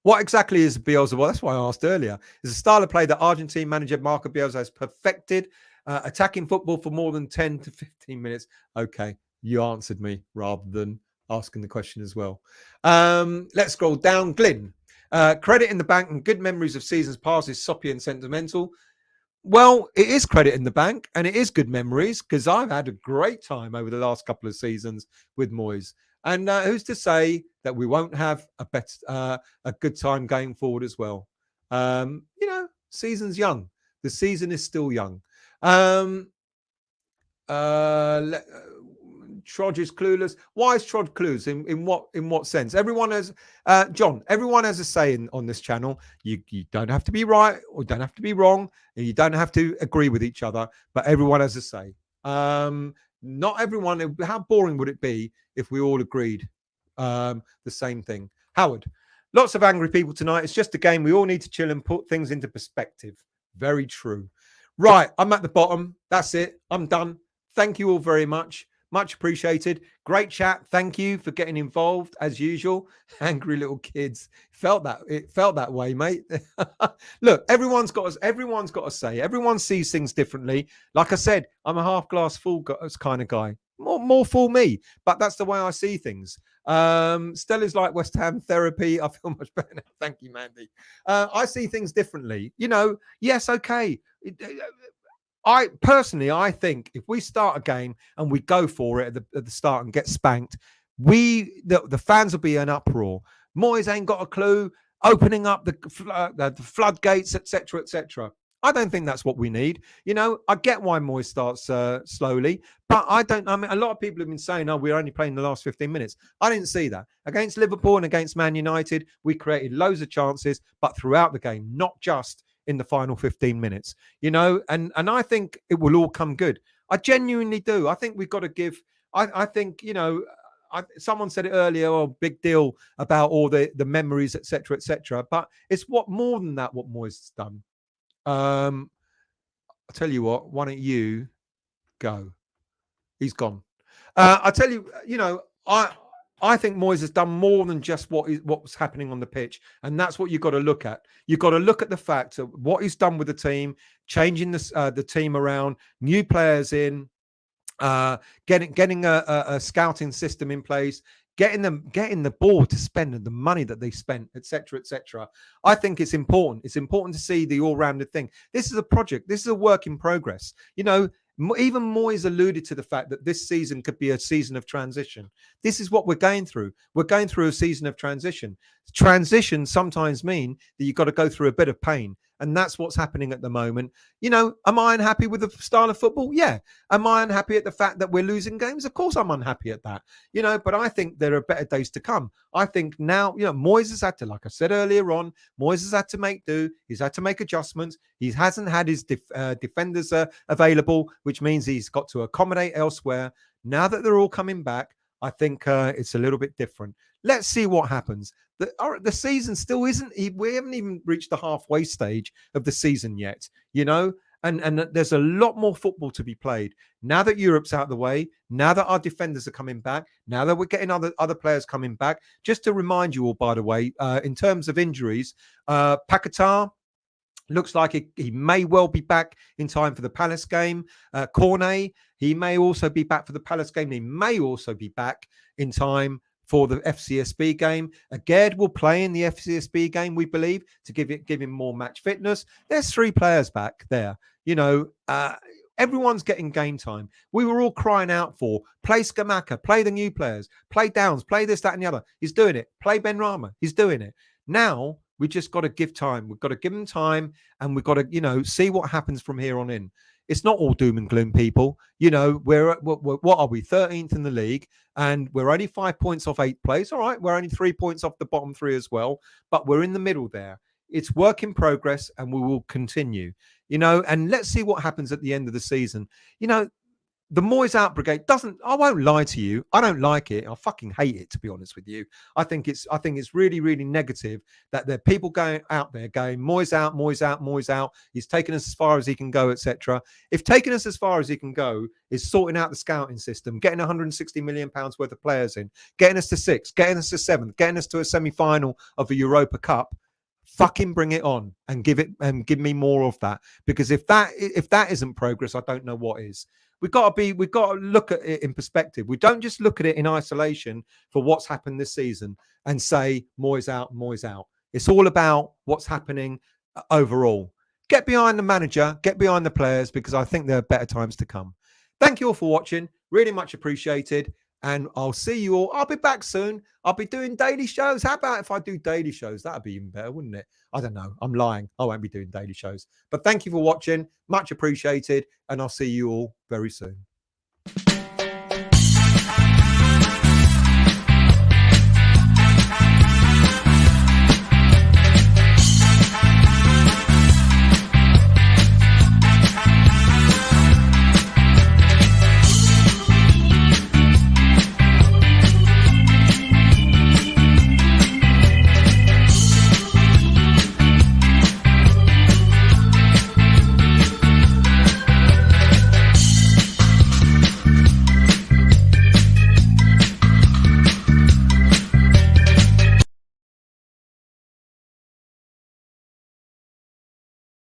What exactly is Bielsa? Well, that's why I asked earlier. Is a style of play that Argentine manager Marco Bielsa has perfected, attacking football for more than 10 to 15 minutes. Okay, you answered me rather than asking the question as well. Let's scroll down. Glyn. Credit in the bank and good memories of seasons past is soppy and sentimental. Well, it is credit in the bank and it is good memories because I've had a great time over the last couple of seasons with Moyes. And who's to say that we won't have a good time going forward as well? Season's young. The season is still young. Trod is clueless. Why is Trod clueless? In what sense? Everyone has John. Everyone has a say on this channel. You don't have to be right or don't have to be wrong. And you don't have to agree with each other. But everyone has a say. Not everyone. How boring would it be if we all agreed the same thing? Howard. Lots of angry people tonight. It's just a game. We all need to chill and put things into perspective. Very true. Right. I'm at the bottom. That's it. I'm done. Thank you all very much. Much appreciated. Great chat. Thank you for getting involved as usual. Angry little kids. It felt that way, mate. Look, everyone's got a say. Everyone sees things differently. Like I said, I'm a half glass full kind of guy. More fool me, but that's the way I see things. Stella's like West Ham therapy. I feel much better now. Thank you, Mandy. I see things differently. Yes, okay. I think if we start a game and we go for it at the start and get spanked, the fans will be in uproar. Moyes ain't got a clue, opening up the floodgates, etc., etc. I don't think that's what we need. I get why Moyes starts slowly, but I don't. I mean, a lot of people have been saying, "Oh, we're only playing the last 15 minutes." I didn't see that against Liverpool and against Man United. We created loads of chances, but throughout the game, not just in the final 15 minutes, and I think it will all come good. I genuinely do. I think we've got to give, I think, someone said it earlier, big deal about all the memories, etc., etc. But it's more than that, what Moyes has done. I'll tell you what, why don't you go? He's gone. I'll tell you, I think Moyes has done more than just what's happening on the pitch. And that's what you've got to look at. You've got to look at the fact of what he's done with the team, changing the team around, new players in, getting a scouting system in place, getting the board to spend the money that they spent, etc., etc. I think it's important. It's important to see the all-rounded thing. This is a project. This is a work in progress. Even Moyes alluded to the fact that this season could be a season of transition. This is what we're going through. We're going through a season of transition. Transitions sometimes mean that you've got to go through a bit of pain. And that's what's happening at the moment. Am I unhappy with the style of football? Yeah. Am I unhappy at the fact that we're losing games? Of course I'm unhappy at that. But I think there are better days to come. I think now, Moyes has had to, like I said earlier on, Moyes has had to make do. He's had to make adjustments. He hasn't had his defenders available, which means he's got to accommodate elsewhere. Now that they're all coming back, I think it's a little bit different. Let's see what happens. The season still isn't. We haven't even reached the halfway stage of the season yet. And there's a lot more football to be played now that Europe's out of the way. Now that our defenders are coming back. Now that we're getting other players coming back. Just to remind you all, by the way, in terms of injuries, Paquetá looks like he may well be back in time for the Palace game. Cornet, he may also be back for the Palace game. He may also be back in time for the FCSB game. Agard will play in the FCSB game, we believe, to give him more match fitness. There's 3 players back there. Everyone's getting game time. We were all crying out for play Scamacca, play the new players, play Downs, play this, that, and the other. He's doing it. Play Benrahma. He's doing it. Now we just got to give time. We've got to give him time, and we've got to, see what happens from here on in. It's not all doom and gloom, people. We're what are we? 13th in the league, and we're only 5 points off 8th place. All right, we're only 3 points off the bottom 3 as well, but we're in the middle there. It's work in progress, and we will continue. And let's see what happens at the end of the season. the Moyes out brigade doesn't. I won't lie to you. I don't like it. I fucking hate it, to be honest with you. I think it's really, really negative that there are people going out there going Moyes out, Moyes out, Moyes out. He's taken us as far as he can go, etc. If taking us as far as he can go is sorting out the scouting system, getting 160 million pounds worth of players in, getting us to sixth, getting us to seventh, getting us to a semi-final of a Europa Cup, fucking bring it on and give me more of that. Because if that isn't progress, I don't know what is. We've got to look at it in perspective. We don't just look at it in isolation for what's happened this season and say Moyes out, Moyes out. It's all about what's happening overall. Get behind the manager, get behind the players, because I think there are better times to come. Thank you all for watching. Really much appreciated. And I'll see you all. I'll be back soon. I'll be doing daily shows. How about if I do daily shows? That'd be even better, wouldn't it? I don't know. I'm lying. I won't be doing daily shows. But thank you for watching. Much appreciated. And I'll see you all very soon.